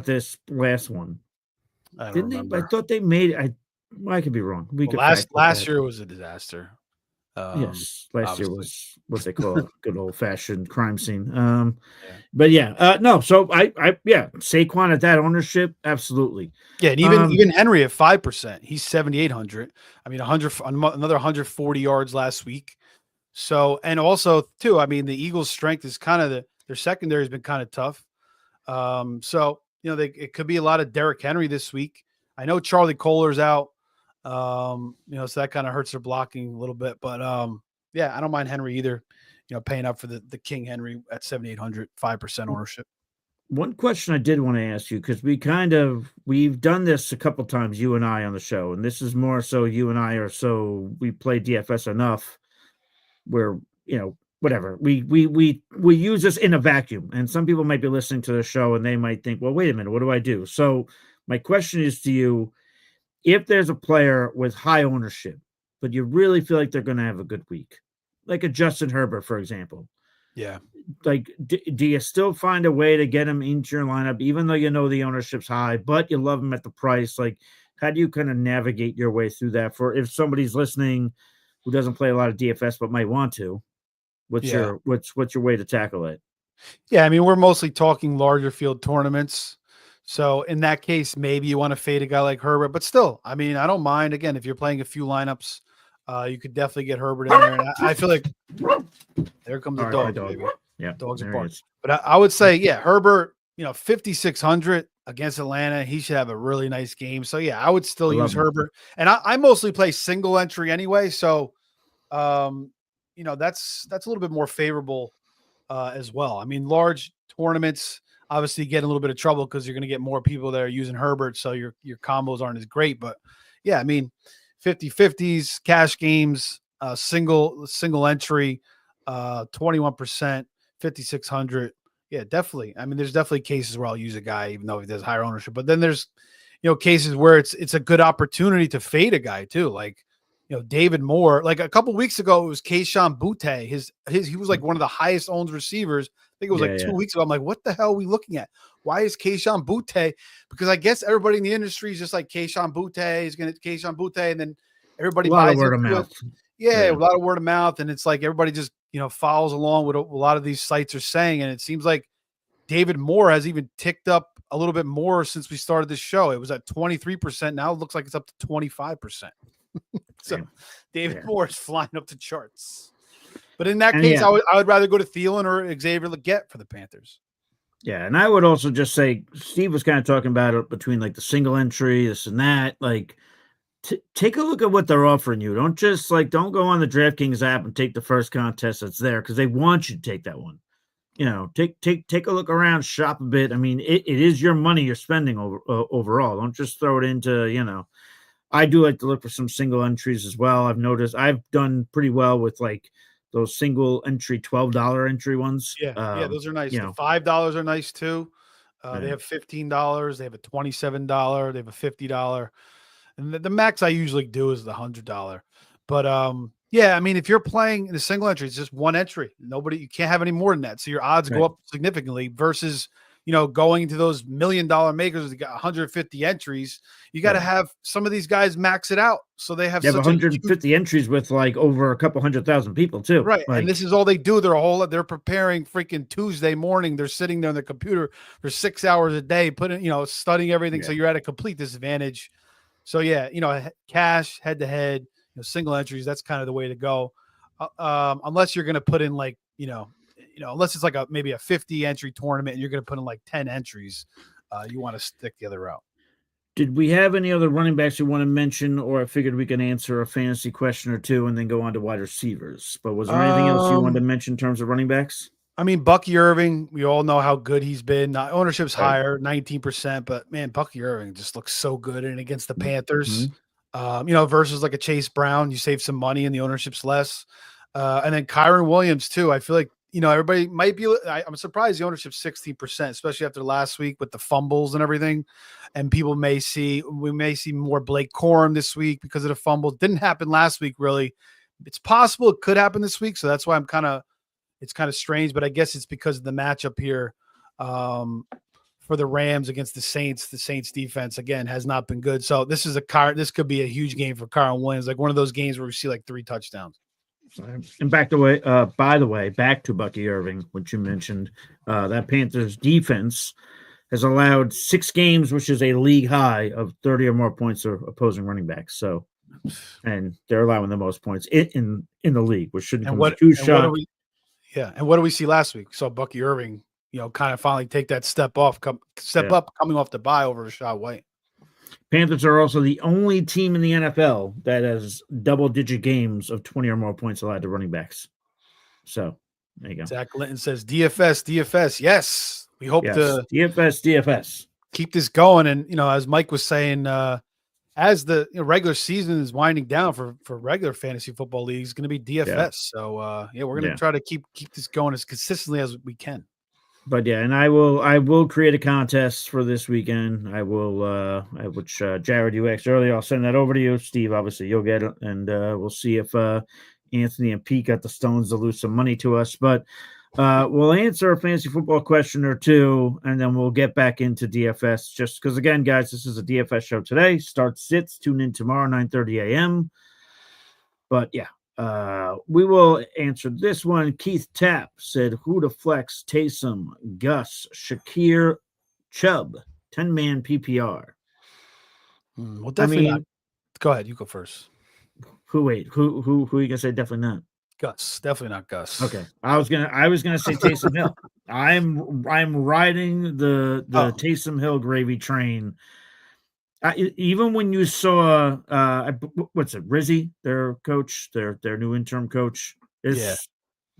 this last one. I don't remember. I thought they made it. I could be wrong. Last year was a disaster. Yes, last year was what they call a good old fashioned crime scene. But no. So Saquon at that ownership, absolutely. Yeah, and even Henry at 5%, he's 7,800. I mean, another 140 yards last week. So, and also too, I mean, the Eagles' strength is kind of their secondary has been kind of tough. So it could be a lot of Derrick Henry this week. I know Charlie Kohler's out. So that kind of hurts their blocking a little bit, but I don't mind Henry either. Paying up for the King Henry at 7,800, 5% ownership. One question I did want to ask you, because we've done this a couple times, you and I on the show, and this is more so you and I we play DFS enough where, whatever, we use this in a vacuum, and some people might be listening to the show and they might think, well, wait a minute, what do I do? So my question is to you, if there's a player with high ownership, but you really feel like they're going to have a good week, like a Justin Herbert, for example. Yeah. Like, do you still find a way to get him into your lineup, even though the ownership's high, but you love him at the price? Like, how do you kind of navigate your way through that for if somebody's listening who doesn't play a lot of DFS but might want to? What's your way to tackle it? Yeah, I mean, we're mostly talking larger field tournaments. So in that case, maybe you want to fade a guy like Herbert, but still, I mean, I don't mind. Again, if you're playing a few lineups, you could definitely get Herbert in there. And I feel like there comes the dog, baby. Yeah, dogs are barking. But I would say, Herbert, 5,600 against Atlanta, he should have a really nice game. So I would still use Herbert. And I mostly play single entry anyway. So, that's a little bit more favorable as well. I mean, large tournaments obviously get a little bit of trouble because you're going to get more people that are using Herbert. So your combos aren't as great, but I mean, 50-50s, cash games, single entry, 21%, 5,600. Yeah, definitely. I mean, there's definitely cases where I'll use a guy, even though he does higher ownership, but then there's, cases where it's a good opportunity to fade a guy too. Like, David Moore, like a couple weeks ago, it was Kayshon Boutte. He was like one of the highest owned receivers. I think it was 2 weeks ago. I'm like, what the hell are we looking at? Why is Kayshon Boutte? Because I guess everybody in the industry is just like Kayshon Boutte is going to Kayshon Boutte, and then everybody buys word of mouth. Yeah, a lot of word of mouth, and it's like everybody just follows along with what a lot of these sites are saying, and it seems like David Moore has even ticked up a little bit more since we started this show. It was at 23%. Now it looks like it's up to 25%. So David Moore is flying up the charts. But in that case, I would rather go to Thielen or Xavier Legette for the Panthers. Yeah, and I would also just say Steve was kind of talking about it between like the single entry, this and that. Like, take a look at what they're offering you. Don't go on the DraftKings app and take the first contest that's there because they want you to take that one. Take a look around, shop a bit. I mean, it is your money you're spending overall. Don't just throw it into, I do like to look for some single entries as well. I've noticed I've done pretty well with like those single entry $12 entry ones. Yeah, those are nice. The $5 are nice too. They have $15. They have a $27. They have a $50. And the max I usually do is the $100. But I mean, if you're playing in the single entry, it's just one entry. You can't have any more than that. So your odds go up significantly versus going into those $1 million makers, they got 150 entries. You got to have some of these guys max it out. So they have 150 entries with like over a couple 100,000 people too. Right. And this is all they do. They're preparing freaking Tuesday morning. They're sitting there on the computer for 6 hours a day, studying everything. Yeah. So you're at a complete disadvantage. So cash head to head, single entries, that's kind of the way to go. Unless you're going to put in like, unless it's like maybe a 50 entry tournament and you're going to put in like 10 entries, you want to stick the other route. Did we have any other running backs you want to mention, or I figured we can answer a fantasy question or two and then go on to wide receivers? But was there anything else you wanted to mention in terms of running backs? I mean, Bucky Irving, we all know how good he's been. Ownership's higher, 19%, but man, Bucky Irving just looks so good. And against the Panthers, versus like a Chase Brown, you save some money and the ownership's less. And then Kyron Williams too. I feel like, everybody might be, I'm surprised the ownership's 16%, especially after last week with the fumbles and everything. And we may see more Blake Corum this week because of the fumbles. Didn't happen last week, really. It's possible it could happen this week. So that's why it's kind of strange, but I guess it's because of the matchup here for the Rams against the Saints. The Saints defense, again, has not been good. So this could be a huge game for Kyron Williams, like one of those games where we see like 3 touchdowns. And by the way, back to Bucky Irving, which you mentioned, that Panthers defense has allowed 6 games, which is a league high of 30 or more points of opposing running backs. So, and they're allowing the most points in the league, which shouldn't come as a huge shock. And what do we see last week? So Bucky Irving, kind of finally take that step up coming off the bye over Rashad White. Panthers are also the only team in the NFL that has double-digit games of 20 or more points allowed to running backs. So, there you go. Zach Linton says, DFS. Yes, we hope to DFS. keep this going. And, as Mike was saying, as the regular season is winding down for regular fantasy football leagues, it's going to be DFS. Yeah. So, we're going to try to keep this going as consistently as we can. But and I will create a contest for this weekend. Which Jared, you asked earlier, I'll send that over to you. Steve, obviously you'll get it, and we'll see if Anthony and Pete got the stones to lose some money to us. But we'll answer a fantasy football question or two, and then we'll get back into DFS. Just because, again, guys, this is a DFS show today. Start sits. Tune in tomorrow, 9:30 a.m. But we will answer this one. Keith Tapp said, who to flex? Taysom, Gus, Shakir, Chubb, 10-man PPR. Well, definitely not. Go ahead. You go first. Who are you gonna say? Definitely not. Gus. Definitely not Gus. Okay. I was gonna say Taysom Hill. I'm riding the Taysom Hill gravy train. Even when you saw what's it, Rizzy, their coach, their new interim coach,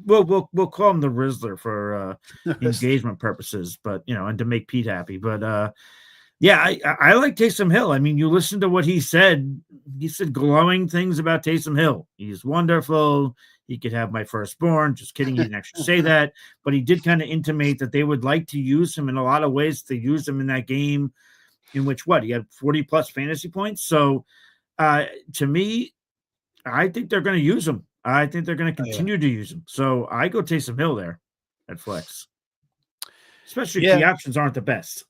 we'll call him the Rizzler for engagement purposes, but and to make Pete happy. But I like Taysom Hill. I mean, you listen to what he said. He said glowing things about Taysom Hill. He's wonderful. He could have my firstborn. Just kidding. He didn't actually say that, but he did kind of intimate that they would like to use him in a lot of ways. To use him in that game. In which he had 40 plus fantasy points. So to me, I think they're going to use him. I think they're going to continue to use him. So I go Taysom Hill there at flex, especially if the options aren't the best.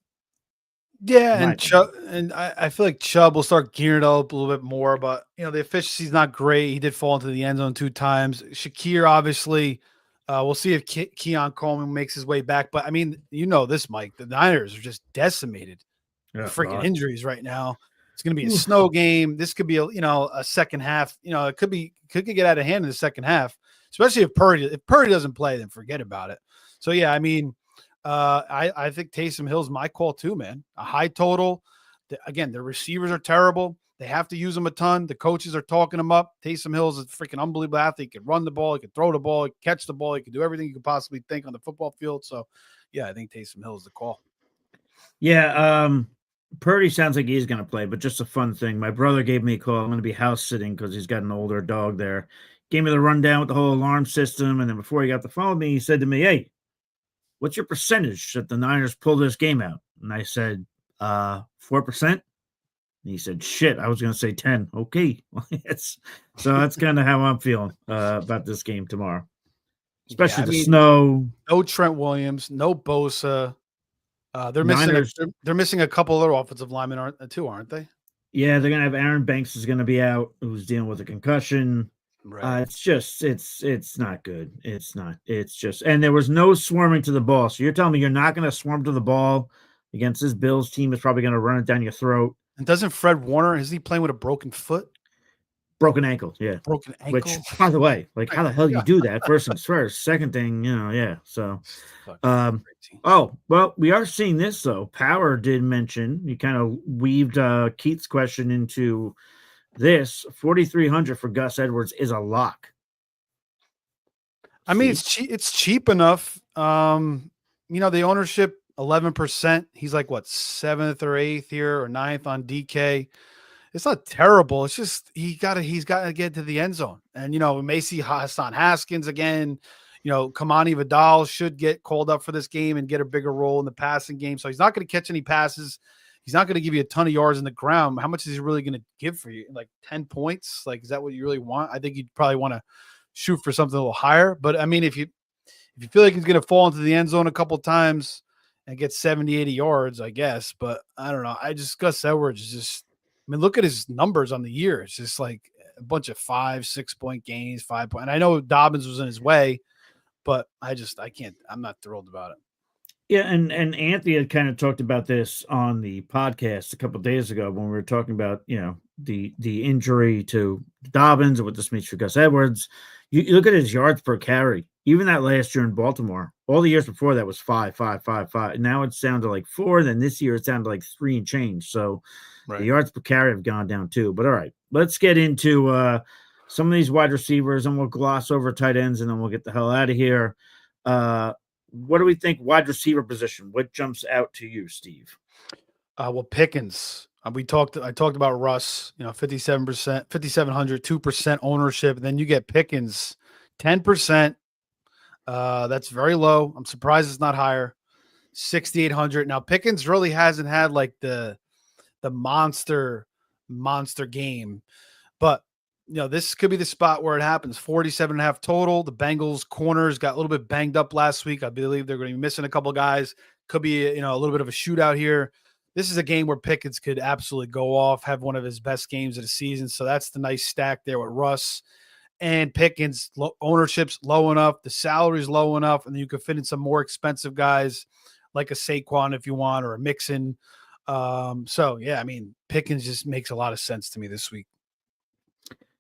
Yeah, and Chubb, and I feel like Chubb will start gearing up a little bit more, but the efficiency is not great. He did fall into the end zone 2 times. Shakir, obviously, we'll see if Keon Coleman makes his way back. But I mean, this, Mike, the Niners are just decimated. Freaking injuries right now. It's going to be a snow game. This could be a second half. It could get out of hand in the second half, especially if Purdy doesn't play, then forget about it. So I mean, I think Taysom Hill's my call too, man. A high total. Again, the receivers are terrible. They have to use him a ton. The coaches are talking him up. Taysom Hill's a freaking unbelievable athlete. He can run the ball. He can throw the ball. He can catch the ball. He can do everything you could possibly think on the football field. So, I think Taysom Hill is the call. Yeah, Purdy sounds like he's going to play, but just a fun thing. My brother gave me a call. I'm going to be house sitting because he's got an older dog there. Gave me the rundown with the whole alarm system. And then before he got the phone with me, he said to me, hey, what's your percentage that the Niners pull this game out? And I said, 4%. And he said, shit, I was going to say 10. Okay. So that's kind of how I'm feeling about this game tomorrow. Especially the snow. No Trent Williams, no Bosa. They're Niners, they're missing a couple other offensive linemen, aren't they? yeah, they're gonna have Aaron Banks is gonna be out, who's dealing with a concussion. Right. It's not good. It's not. It's just, and there was no swarming to the ball. So you're telling me you're not going to swarm to the ball against this Bills team is probably going to run it down your throat. And doesn't Fred Warner, is he playing with a broken foot? Broken ankle, yeah. Broken ankle. Which, by the way, like how the hell do you do that? First things first. Second thing, yeah. So, oh well, we are seeing this though. Power did mention you kind of weaved Keith's question into this. 4,300 for Gus Edwards is a lock. I mean, it's cheap enough. The ownership 11%. He's like what, 7th or 8th here or 9th on DK. It's not terrible. It's just he's got to get to the end zone. And we may see Hassan Haskins again. Kamani Vidal should get called up for this game and get a bigger role in the passing game. So he's not going to catch any passes. He's not going to give you a ton of yards in the ground. How much is he really going to give for you? Like 10 points? Like, is that what you really want? I think you'd probably want to shoot for something a little higher. But I mean, if you feel like he's going to fall into the end zone a couple times and get 70, 80 yards, I guess. But I don't know. Gus Edwards is just, look at his numbers on the year. It's just like a bunch of 5-6 point gains, 5 point. And I know Dobbins was in his way, but I can't, I'm not thrilled about it. Yeah, and Anthony had kind of talked about this on the podcast a couple of days ago when we were talking about, the injury to Dobbins and what this means for Gus Edwards. You look at his yards per carry, even that last year in Baltimore. All the years before that was 5, 5, 5, 5. And now it's down to like 4. Then this year it's down to like 3 and change. So the yards per carry have gone down too. But all right, let's get into some of these wide receivers and we'll gloss over tight ends and then we'll get the hell out of here. What do we think wide receiver position? What jumps out to you, Steve? Well, Pickens. I talked about Russ, 57%, 5,700, 2% ownership. And then you get Pickens, 10%. That's very low. I'm surprised it's not higher. 6,800. Now Pickens really hasn't had like the monster game, but this could be the spot where it happens. 47.5 total. The Bengals corners got a little bit banged up last week. I believe they're going to be missing a couple of guys. Could be, a little bit of a shootout here. This is a game where Pickens could absolutely go off, have one of his best games of the season. So that's the nice stack there with Russ and Pickens. Ownership's low enough. The salary's low enough. And then you could fit in some more expensive guys like a Saquon if you want, or a Mixon. So yeah, I mean, Pickens just makes a lot of sense to me this week.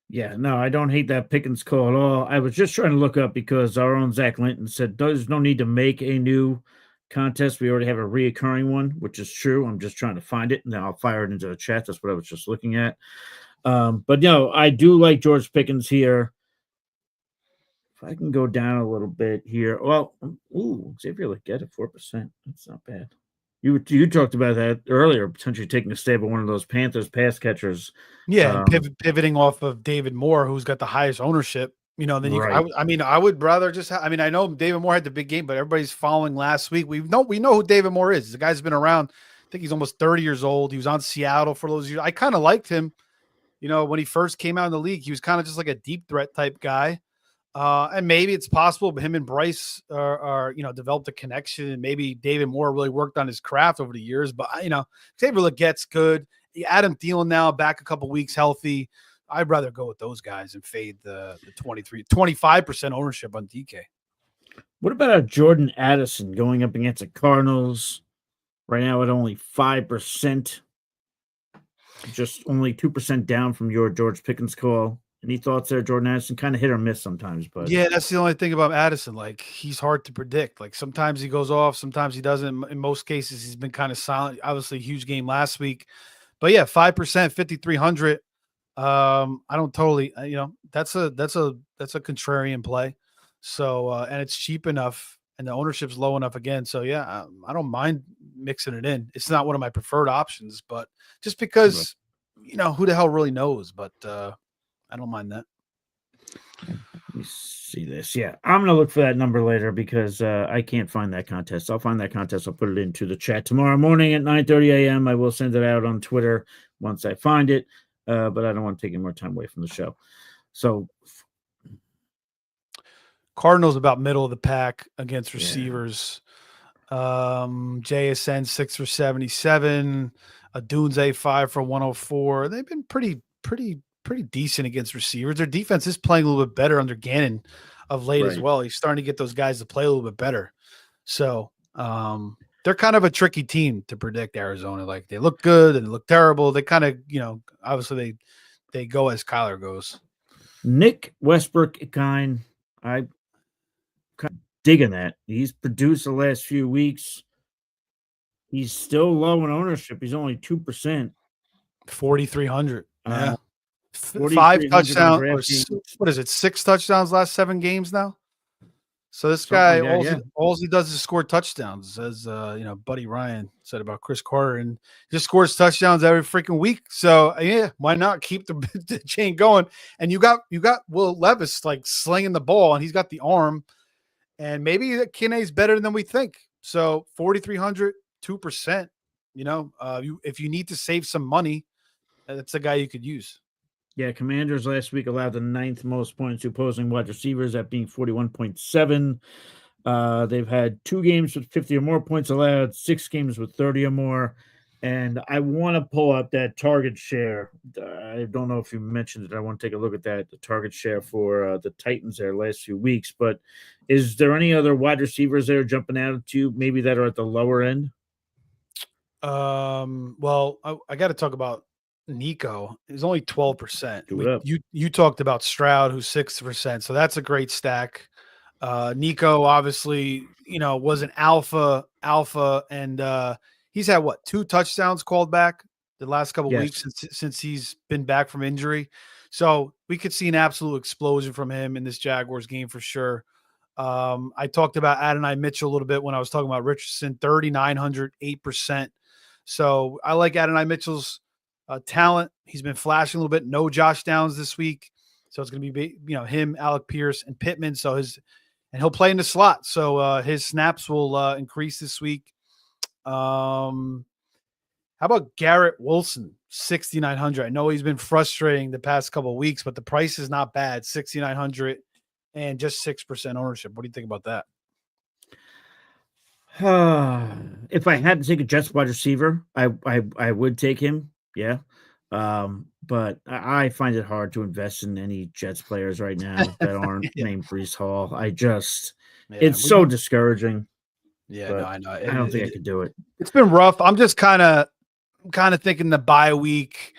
Yeah, no, I don't hate that Pickens call at all. I was just trying to look up because our own Zach Linton said there's no need to make a new contest. We already have a reoccurring one, which is true. I'm just trying to find it, and then I'll fire it into the chat. That's what I was just looking at. But I do like George Pickens here. If I can go down a little bit here. Well, Xavier Legette at 4%. That's not bad. You talked about that earlier, potentially taking a stab at one of those Panthers pass catchers. Yeah, pivoting off of David Moore, who's got the highest ownership. Then I would rather just. I know David Moore had the big game, but everybody's following last week. We know who David Moore is. The guy's been around. I think he's almost 30 years old. He was on Seattle for those years. I kind of liked him. When he first came out in the league, he was kind of just like a deep threat type guy. And maybe it's possible, but him and Bryce are developed a connection, and maybe David Moore really worked on his craft over the years. But Xavier Legette's good. Adam Thielen now back a couple weeks healthy. I'd rather go with those guys and fade the 25% ownership on DK. What about a Jordan Addison going up against the Cardinals right now at only 5%? Just only 2% down from your George Pickens call. Any thoughts there, Jordan Addison? Kind of hit or miss sometimes, but yeah, that's the only thing about Addison. Like, he's hard to predict. Like, sometimes he goes off, sometimes he doesn't. In most cases, he's been kind of silent. Obviously, huge game last week, but yeah, 5%, 5,300. I don't totally, that's a contrarian play. So, and it's cheap enough, and the ownership's low enough again. So yeah, I don't mind mixing it in. It's not one of my preferred options, but just because, who the hell really knows? But I don't mind that. Let me see this. Yeah, I'm going to look for that number later because I can't find that contest. I'll find that contest. I'll put it into the chat tomorrow morning at 9:30 a.m. I will send it out on Twitter once I find it, but I don't want to take any more time away from the show. So Cardinals about middle of the pack against receivers. JSN 6 for 77, a Dunze 5 for 104. They've been pretty decent against receivers. Their defense is playing a little bit better under Gannon of late as well. He's starting to get those guys to play a little bit better. So they're kind of a tricky team to predict, Arizona. Like they look good and they look terrible. They kind of, obviously they go as Kyler goes. Nick Westbrook kind, I kind of digging that. He's produced the last few weeks. He's still low in ownership. He's only 2%. 4,300. Yeah. 5 touchdowns. What is it? 6 touchdowns last 7 games now. So this guy, all he does is score touchdowns, as Buddy Ryan said about Chris Carter, and just scores touchdowns every freaking week. So why not keep the chain going? And you got Will Levis like slinging the ball, and he's got the arm, and maybe Kinne's better than we think. So 4,300, 2%. If you need to save some money, that's a guy you could use. Yeah, Commanders last week allowed the 9th most points to opposing wide receivers, at being 41.7. They've had 2 games with 50 or more points allowed, 6 games with 30 or more. And I want to pull up that target share. I don't know if you mentioned it. I want to take a look at that, the target share for the Titans there last few weeks. But is there any other wide receivers there jumping out to you, maybe that are at the lower end? Well, I got to talk about Nico. Is only 12%. You talked about Stroud, who's 6%, so that's a great stack. Nico obviously, was an alpha, and he's had 2 touchdowns called back the last couple weeks since he's been back from injury. So we could see an absolute explosion from him in this Jaguars game for sure. I talked about Adonai Mitchell a little bit when I was talking about Richardson, 3,900, 8%. So I like Adonai Mitchell's talent. He's been flashing a little bit. No Josh Downs this week, so it's going to be him, Alec Pierce, and Pittman. So he'll play in the slot. So his snaps will increase this week. How about Garrett Wilson, 6,900? I know he's been frustrating the past couple of weeks, but the price is not bad, 6,900 and just 6% ownership. What do you think about that? If I had to take a Jets wide receiver, I would take him. Yeah. But I find it hard to invest in any Jets players right now that aren't named Breece Hall. It's so discouraging. Yeah, no, I know. I don't think I could do it. It's been rough. I'm just kind of thinking the bye week,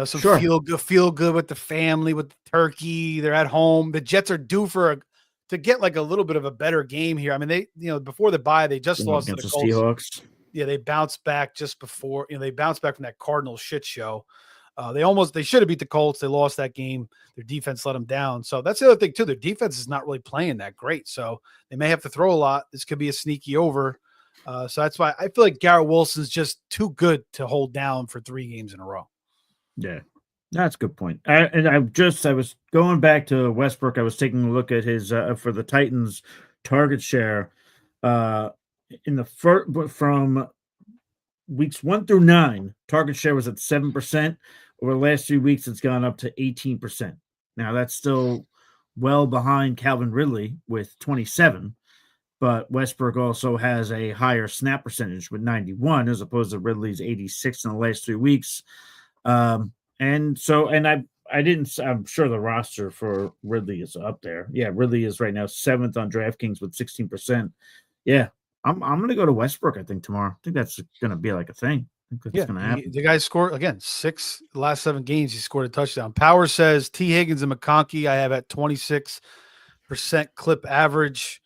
some feel good with the family, with the turkey. They're at home. The Jets are due to get like a little bit of a better game here. I mean, they, before the bye, they just lost to the Colts. Seahawks. Yeah, they bounced back just before, they bounced back from that Cardinals shit show. They should have beat the Colts. They lost that game. Their defense let them down. So that's the other thing too. Their defense is not really playing that great. So they may have to throw a lot. This could be a sneaky over. So that's why I feel like Garrett Wilson's just too good to hold down for 3 games in a row. Yeah, that's a good point. I was going back to Westbrook. I was taking a look at his for the Titans target share in the from weeks 1 through 9. Target share was at 7%. Over the last 3 weeks, it's gone up to 18%. Now that's still well behind Calvin Ridley with 27. But Westbrook also has a higher snap percentage with 91 as opposed to Ridley's 86 in the last 3 weeks. I'm sure the roster for Ridley is up there. Yeah, Ridley is right now 7th on DraftKings with 16%. Yeah, I'm going to go to Westbrook, I think, tomorrow. I think that's going to be like a thing. I think that's going to happen. The guy scored, again, 6 the last 7 games. He scored a touchdown. Power says T. Higgins and McConkey I have at 26% clip average.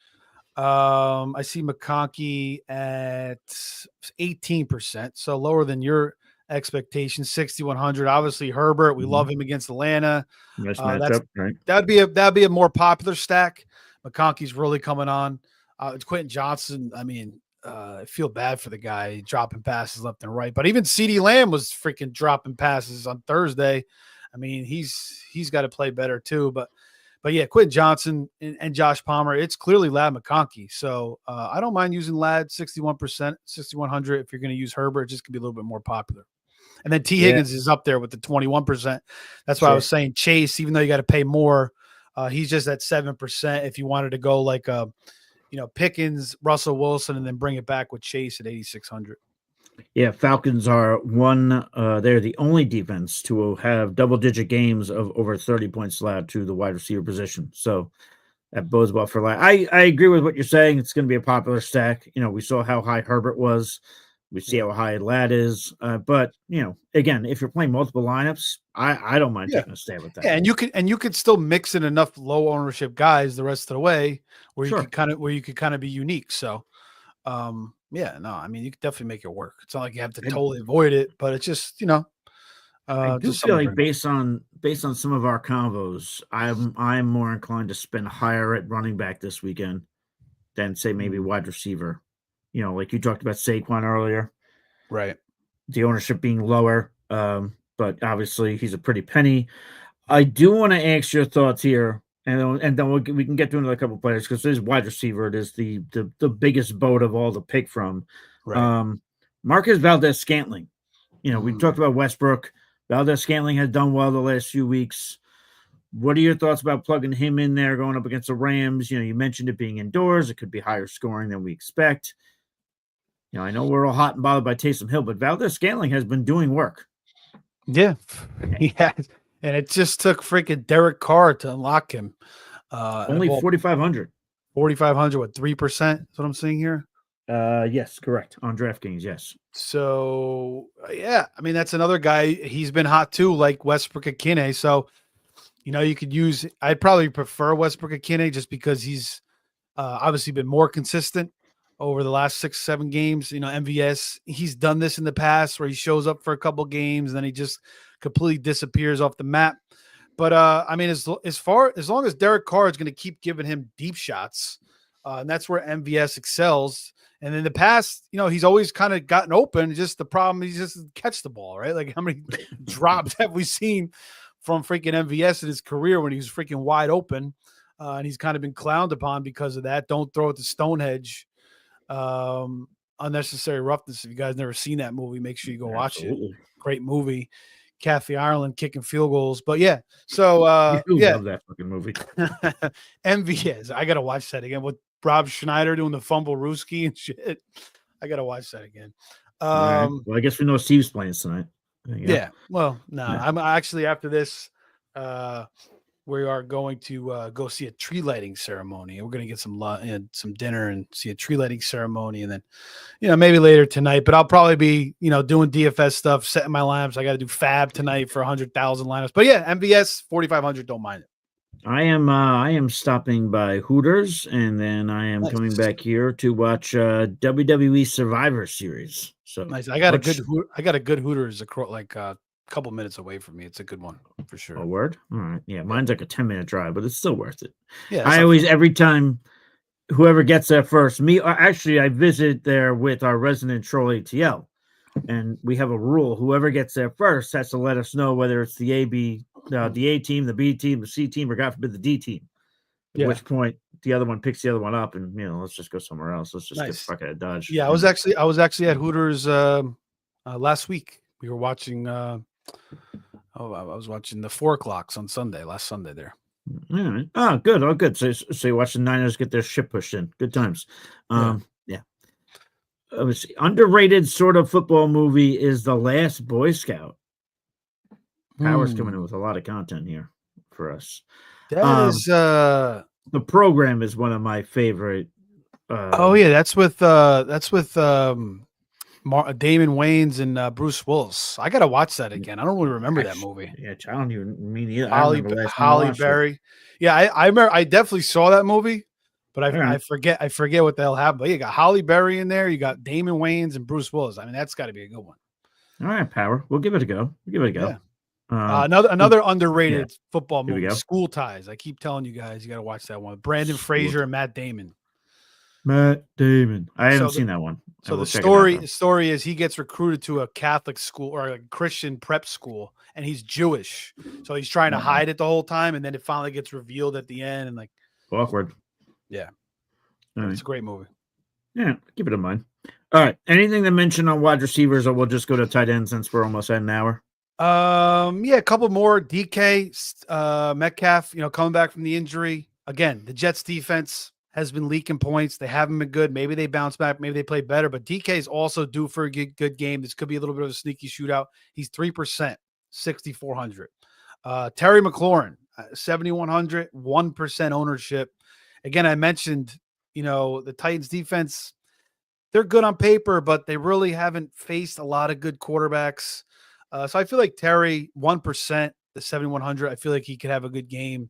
I see McConkey at 18%, so lower than your expectation, 6,100. Obviously, Herbert, we love him against Atlanta. Nice matchup, right? That'd be a more popular stack. McConkey's really coming on. It's Quentin Johnson. I mean, I feel bad for the guy dropping passes left and right, but even CeeDee Lamb was freaking dropping passes on Thursday. I mean, he's got to play better too, but yeah, Quentin Johnson and Josh Palmer, it's clearly Ladd McConkey. So I don't mind using Ladd 61%, 6,100. If you're going to use Herbert, it just could be a little bit more popular. And then T. Higgins is up there with the 21%. That's why I was saying Chase, even though you got to pay more, he's just at 7%. If you wanted to go like a Pickens, Russell Wilson, and then bring it back with Chase at 8,600. Yeah, Falcons are they're the only defense to have double-digit games of over 30 points allowed to the wide receiver position. So that bodes well for I agree with what you're saying. It's going to be a popular stack. We saw how high Herbert was. We see how high Ladd is. But again, if you're playing multiple lineups, I don't mind taking a stab at that. Yeah, and you could still mix in enough low ownership guys the rest of the way where you could kind of be unique. So you could definitely make it work. It's not like you have to totally avoid it, but it's just I do feel like based on some of our combos, I'm more inclined to spend higher at running back this weekend than say maybe wide receiver. Like you talked about Saquon earlier, right? The ownership being lower, but obviously he's a pretty penny. I do want to ask your thoughts here, and then we can get to another couple players because this wide receiver, it is the biggest boat of all to pick from. Right. Marcus Valdez-Scantling. We talked about Westbrook. Valdez-Scantling has done well the last few weeks. What are your thoughts about plugging him in there going up against the Rams? You mentioned it being indoors. It could be higher scoring than we expect. I know we're all hot and bothered by Taysom Hill, but Valdez-Scantling has been doing work. Yeah, he has. And it just took freaking Derek Carr to unlock him. Only 4,500. 4,500, what, 3%? That's what I'm seeing here? Yes, correct. On DraftKings, yes. So, that's another guy. He's been hot too, like Westbrook-Akine. So, you could use – I'd probably prefer Westbrook-Akine just because he's obviously been more consistent over the last 6-7 games. MVS, he's done this in the past where he shows up for a couple games and then he just completely disappears off the map. But as long as Derek Carr is going to keep giving him deep shots, and that's where MVS excels. And in the past, he's always kind of gotten open. Just the problem, he just catch the ball, right? Like how many drops have we seen from freaking MVS in his career when he was freaking wide open? And he's kind of been clowned upon because of that. Don't throw it to Stonehenge. Unnecessary Roughness. If you guys never seen that movie, make sure you go watch it. Great movie. Kathy Ireland kicking field goals. But yeah, so love that fucking movie. MVS. I gotta watch that again with Rob Schneider doing the fumble Ruski and shit. I gotta watch that again. Right. Well, I guess we know Steve's playing tonight. Yeah. Well, no, I'm actually after this. We are going to go see a tree lighting ceremony. We're going to get some dinner and see a tree lighting ceremony, and then, maybe later tonight. But I'll probably be, doing DFS stuff, setting my lineups. I got to do Fab tonight for 100,000 lineups. But yeah, MVS 4,500. Don't mind it. I am stopping by Hooters, and then I am coming back here to watch WWE Survivor Series. So nice. I got a good Hooters couple minutes away from me. It's a good one for sure. A word? All right. Yeah, mine's like a 10-minute drive, but it's still worth it. Yeah. Every time whoever gets there first, I visit there with our resident troll ATL, and we have a rule. Whoever gets there first has to let us know whether it's the A team, the B team, the C team, or God forbid the D team. At which point the other one picks the other one up, and let's just go somewhere else. Let's just get the fuck out of Dodge. Yeah, I was actually at Hooters last week. We were watching I was watching the 4 o'clocks on last Sunday there. All right. Oh, good. Oh, good. So you watch the Niners get their shit pushed in. Good times. Yeah. Underrated sort of football movie is The Last Boy Scout. Power's coming in with a lot of content here for us. That is The Program is one of my favorite. That's with Damon Wayans and Bruce Willis. I gotta watch that again. I don't really remember that movie. Yeah, I don't even mean either. Holly Berry. Yeah, I remember. I definitely saw that movie, but I forget what the hell happened. But you got Holly Berry in there. You got Damon Wayans and Bruce Willis. I mean, that's got to be a good one. All right, Power. We'll give it a go. Yeah. Another underrated football movie, School Ties. I keep telling you guys, you got to watch that one. Brandon Fraser and Matt Damon. I haven't seen that one. So the story is he gets recruited to a Catholic school or a Christian prep school, and he's Jewish. So he's trying to hide it the whole time, and then it finally gets revealed at the end, and like awkward. Yeah. It's a great movie. Yeah, keep it in mind. All right. Anything to mention on wide receivers, or we'll just go to tight end since we're almost at an hour? A couple more. DK Metcalf, coming back from the injury. Again, the Jets defense has been leaking points. They haven't been good. Maybe they bounce back. Maybe they play better. But DK is also due for a good game. This could be a little bit of a sneaky shootout. He's 3%, 6,400. Terry McLaurin, 7,100, 1% ownership. Again, I mentioned, the Titans defense, they're good on paper, but they really haven't faced a lot of good quarterbacks. So I feel like Terry, 1%, the 7,100, I feel like he could have a good game.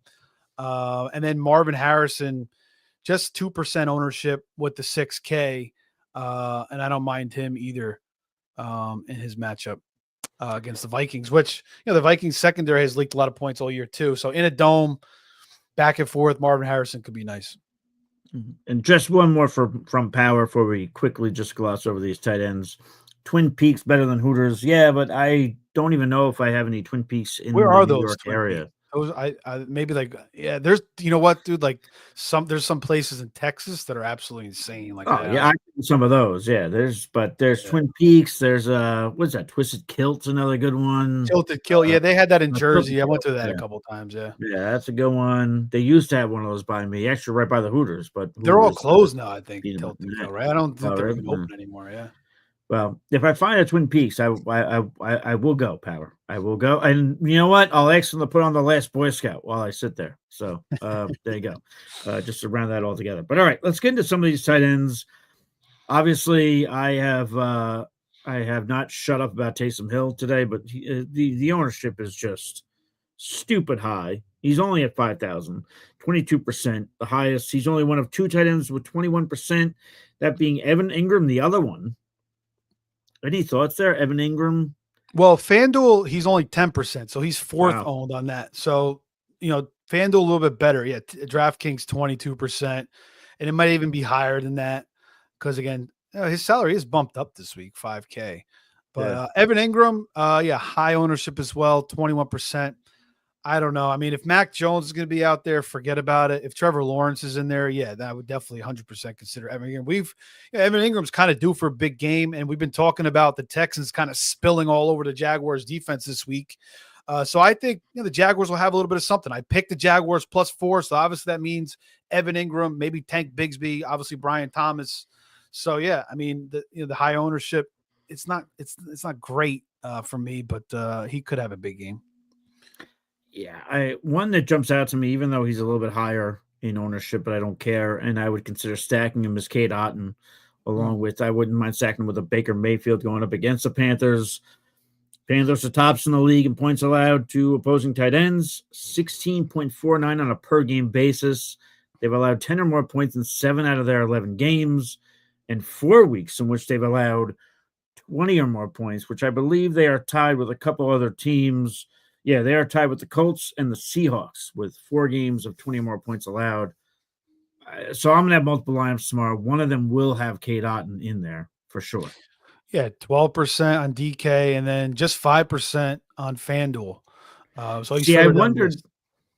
And then Marvin Harrison, just 2% ownership with the 6K. And I don't mind him either in his matchup against the Vikings, which, the Vikings secondary has leaked a lot of points all year too. So in a dome, back and forth, Marvin Harrison could be nice. And just one more from Power before we quickly just gloss over these tight ends. Twin Peaks better than Hooters. Yeah, but I don't even know if I have any Twin Peaks in the New York area. Those I maybe there's what, dude, there's some places in Texas that are absolutely insane. I some of those. Yeah, there's Twin Peaks, there's what's that? Twisted Kilt's another good one. Tilted Kilt. Yeah, they had that in Jersey. I went to that a couple times, yeah. Yeah, that's a good one. They used to have one of those by me, actually right by the Hooters, but they're all closed now, I think. Tilted Kilt, right? I don't think they're even open anymore, yeah. Well, if I find a Twin Peaks, I will go, Power. I will go. And you know what? I'll ask them to put on the Last Boy Scout while I sit there. So there you go. Just to round that all together. But all right, let's get into some of these tight ends. Obviously, I have not shut up about Taysom Hill today, but the ownership is just stupid high. He's only at 5,000, 22%, the highest. He's only one of two tight ends with 21%, that being Evan Ingram, the other one. Any thoughts there, Evan Ingram? Well, FanDuel, he's only 10%, so he's fourth owned on that. So, FanDuel a little bit better. Yeah, DraftKings 22%, and it might even be higher than that because, again, his salary is bumped up this week, 5K. But Evan Ingram, high ownership as well, 21%. I don't know. I mean, if Mac Jones is going to be out there, forget about it. If Trevor Lawrence is in there, that would definitely 100% consider Evan Ingram. Evan Ingram's kind of due for a big game, and we've been talking about the Texans kind of spilling all over the Jaguars defense this week. So I think the Jaguars will have a little bit of something. I picked the Jaguars +4, so obviously that means Evan Ingram, maybe Tank Bigsby, obviously Brian Thomas. So I mean the high ownership, it's not great for me, but he could have a big game. Yeah, one that jumps out to me, even though he's a little bit higher in ownership, but I don't care, and I would consider stacking him as Cade Otton, along with, I wouldn't mind stacking him with a Baker Mayfield going up against the Panthers. Panthers are tops in the league in points allowed to opposing tight ends, 16.49 on a per-game basis. They've allowed 10 or more points in 7 out of their 11 games, and 4 weeks in which they've allowed 20 or more points, which I believe they are tied with a couple other teams. Yeah, they are tied with the Colts and the Seahawks with 4 games of 20 or more points allowed. So I'm going to have multiple lineups tomorrow. One of them will have Cade Otton in there for sure. Yeah, 12% on DK and then just 5% on FanDuel. So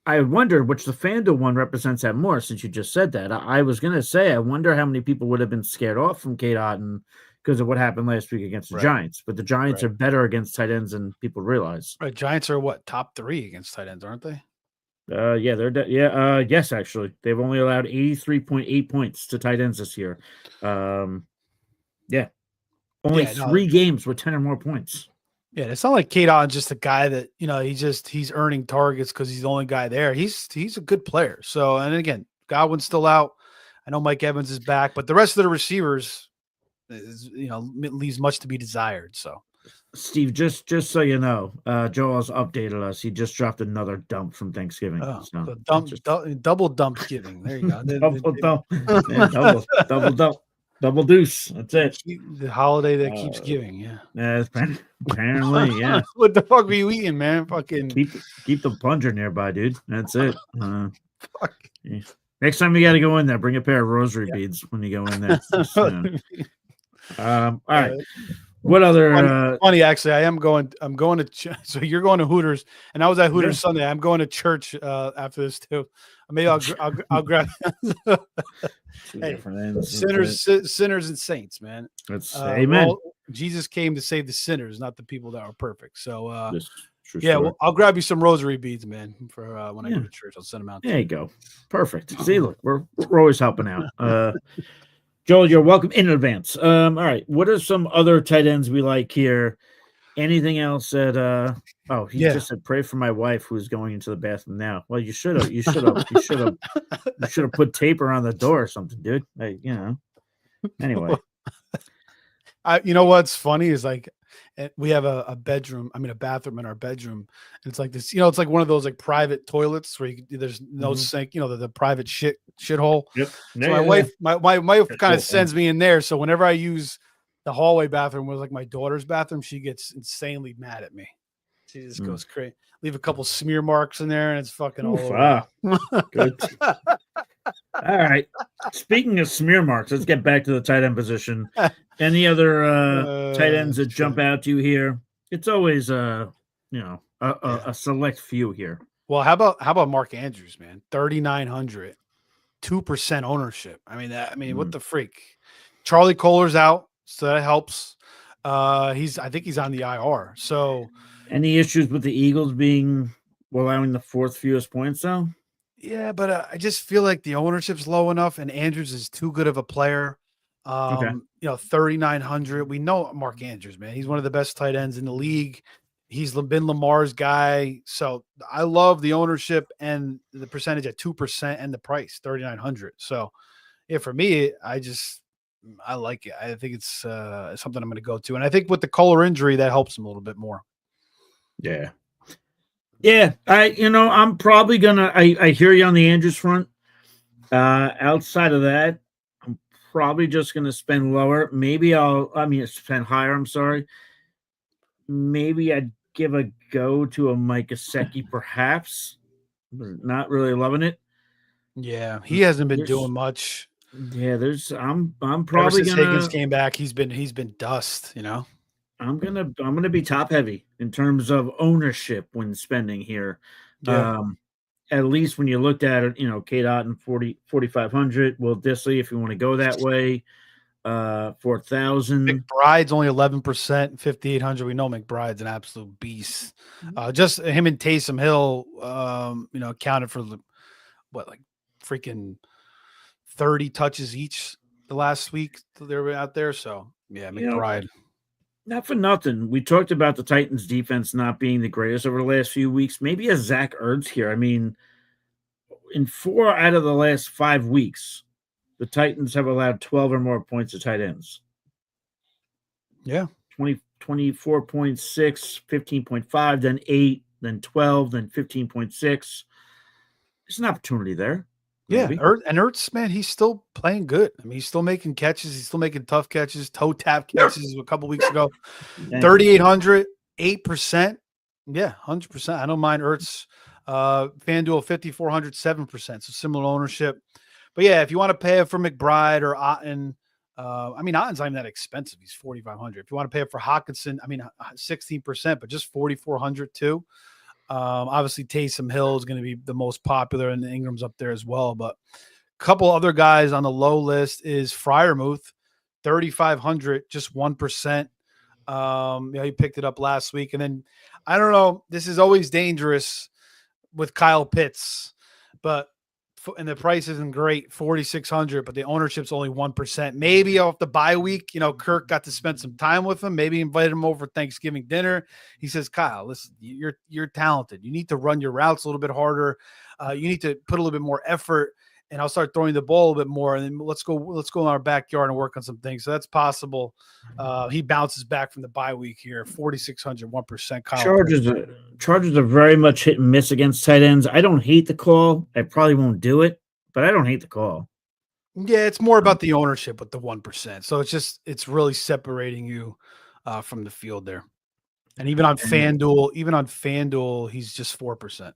I wondered which the FanDuel one represents that more since you just said that. I was going to say, I wonder how many people would have been scared off from Cade Otton because of what happened last week against the Giants. But the Giants are better against tight ends than people realize. Right, Giants are top 3 against tight ends, aren't they? Yes, actually. They've only allowed 83.8 points to tight ends this year. Only 3 games with 10 or more points. Yeah, it's not like Cade Otton's just a guy that, he's earning targets because he's the only guy there. He's a good player. So, and again, Godwin's still out. I know Mike Evans is back, but the rest of the receivers leaves much to be desired. So, Steve, just so you know, Joel's updated us. He just dropped another dump from Thanksgiving. Double dump giving. There you go. Double dump. Double deuce. That's it. The holiday that keeps giving. Yeah. Apparently, yeah. What the fuck are you eating, man? Fucking keep the plunger nearby, dude. That's it. Fuck. Next time you got to go in there, bring a pair of rosary beads when you go in there. All right. What other funny actually, I'm going to so you're going to Hooters and I was at Hooters Sunday. I'm going to church after this too. Maybe I'll grab sinners and saints, man. That's amen. Jesus came to save the sinners, not the people that are perfect. So True Yeah, story. well, I'll grab you some rosary beads, man, for when I go to church. I'll send them out. There you go. Perfect. See, look, we're always helping out. Joel, you're welcome in advance. All right. What are some other tight ends we like here? Anything else that he just said pray for my wife who's going into the bathroom now. Well, you should have put tape around the door or something, dude. Anyway. You know what's funny is like we have a bathroom in our bedroom. And it's like this, it's like one of those like private toilets where there's no sink, the private shithole. Yep. So my wife kind of cool. sends me in there. So whenever I use the hallway bathroom was like my daughter's bathroom, she gets insanely mad at me. She just goes crazy. Leave a couple smear marks in there and it's fucking all over. Good. All right. Speaking of smear marks, let's get back to the tight end position. Any other tight ends that jump out to you here? It's always a select few here. Well, how about Mark Andrews, man? 3,900, 2% ownership. What the freak? Charlie Kohler's out, so that helps. I think he's on the IR. So, any issues with the Eagles allowing the fourth fewest points though? Yeah, but I just feel like the ownership's low enough, and Andrews is too good of a player. 3,900. We know Mark Andrews, man. He's one of the best tight ends in the league. He's been Lamar's guy. So I love the ownership and the percentage at 2% and the price 3,900. So yeah, for me, I like it. I think it's something I'm going to go to. And I think with the Kohler injury, that helps him a little bit more. Yeah. Yeah. I'm probably I hear you on the Andrews front. Outside of that, I'm probably just going to spend lower. Maybe spend higher. I'm sorry. Maybe I'd give a go to a Mike Gesicki, perhaps. Not really loving it. Yeah, he hasn't been doing much. Yeah, I'm probably ever since Higgins came back, he's been dust, I'm gonna be top heavy in terms of ownership when spending here. Yeah. At least when you looked at it, K-Dot and 4,500. Will Disley, if you want to go that way, 4,000. McBride's only 11%, 5,800. We know McBride's an absolute beast. Just him and Taysom Hill, accounted for freaking 30 touches each the last week they were out there. So yeah, McBride. Not for nothing. We talked about the Titans defense not being the greatest over the last few weeks. Maybe a Zach Ertz here. In 4 out of the last 5 weeks, the Titans have allowed 12 or more points to tight ends. Yeah. 24.6, 15.5, then 8, then 12, then 15.6. There's an opportunity there. Maybe. Yeah, Ertz, man, he's still playing good. He's still making catches. He's still making tough catches, toe tap catches a couple weeks ago. 3,800, 8%. Yeah, 100%. I don't mind Ertz. FanDuel 5,400, 7%. So similar ownership. But yeah, if you want to pay it for McBride or Otten, Otten's not even that expensive. He's 4,500. If you want to pay it for Hockenson, 16%, but just 4,400 too. Obviously Taysom Hill is going to be the most popular, and Ingram's up there as well. But a couple other guys on the low list is Freiermuth, 3,500, just 1%. He picked it up last week. And then I don't know, this is always dangerous with Kyle Pitts, and the price isn't great, 4,600, but the ownership's only 1%. Maybe off the bye week, Kirk got to spend some time with him, maybe invited him over Thanksgiving dinner. He says, Kyle, listen, you're talented. You need to run your routes a little bit harder. You need to put a little bit more effort, and I'll start throwing the ball a little bit more. And then let's go in our backyard and work on some things. So that's possible. He bounces back from the bye week here, 4,600, 1%. Kyle Chargers are very much hit and miss against tight ends. I don't hate the call. I probably won't do it, but I don't hate the call. Yeah, it's more about the ownership with the 1%. So it's really separating you from the field there. And even on FanDuel, he's just 4%.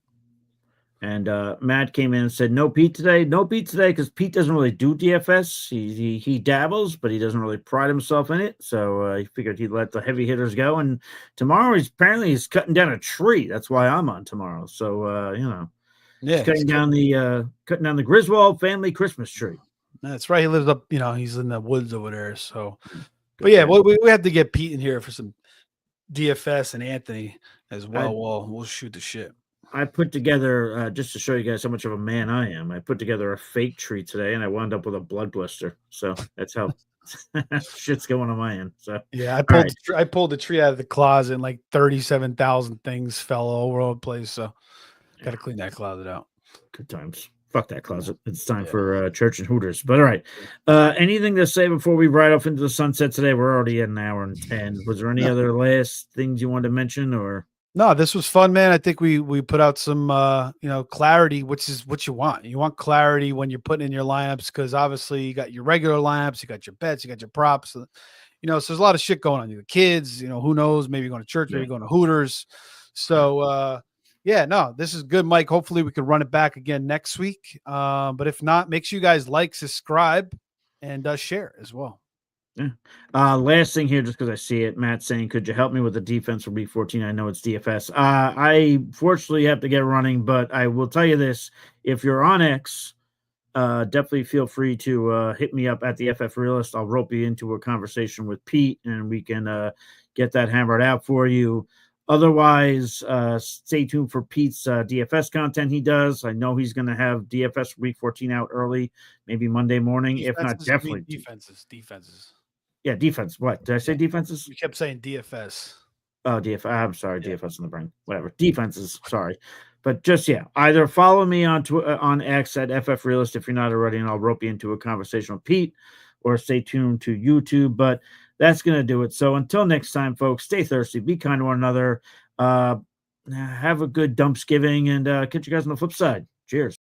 And Matt came in and said, no Pete today, because Pete doesn't really do DFS. He dabbles, but he doesn't really pride himself in it. So he figured he'd let the heavy hitters go. And tomorrow he's cutting down a tree. That's why I'm on tomorrow. So he's cutting down the Griswold family Christmas tree. That's right. He lives up, he's in the woods over there. So, but yeah, we have to get Pete in here for some DFS and Anthony as well. We'll shoot the shit. I put together, just to show you guys how much of a man I am, I put together a fake tree today, and I wound up with a blood blister. So that's how shit's going on my end. So yeah, I pulled the tree out of the closet, and like 37,000 things fell all over the place. So got to clean that closet out. Good times. Fuck that closet. It's time for church and Hooters. But all right. Anything to say before we ride off into the sunset today? We're already at an hour and 10. Was there any other last things you wanted to mention, or? No, this was fun, man. I think we put out some clarity, which is what you want. You want clarity when you're putting in your lineups, because obviously you got your regular lineups, you got your bets, you got your props. So there's a lot of shit going on. You got kids, who knows? Maybe you're going to church, maybe you're going to Hooters. So this is good, Mike. Hopefully we can run it back again next week. But if not, make sure you guys like, subscribe, and share as well. Yeah. Last thing here, just because I see it, Matt saying, could you help me with the defense for week 14? I know it's DFS. I fortunately have to get running, but I will tell you this. If you're on X, definitely feel free to hit me up at the FF Realist. I'll rope you into a conversation with Pete, and we can get that hammered out for you. Otherwise, stay tuned for Pete's DFS content he does. I know he's going to have DFS week 14 out early, maybe Monday morning. Defenses, if not, definitely defenses. Yeah, defense. What did I say? Defenses? You kept saying DFS. Oh, DFS. I'm sorry, DFS in the brain. Whatever. Defenses. Sorry, but just either follow me on X at FF Realist if you're not already, and I'll rope you into a conversation with Pete, or stay tuned to YouTube. But that's gonna do it. So until next time, folks, stay thirsty, be kind to one another, have a good Dumpsgiving, and catch you guys on the flip side. Cheers.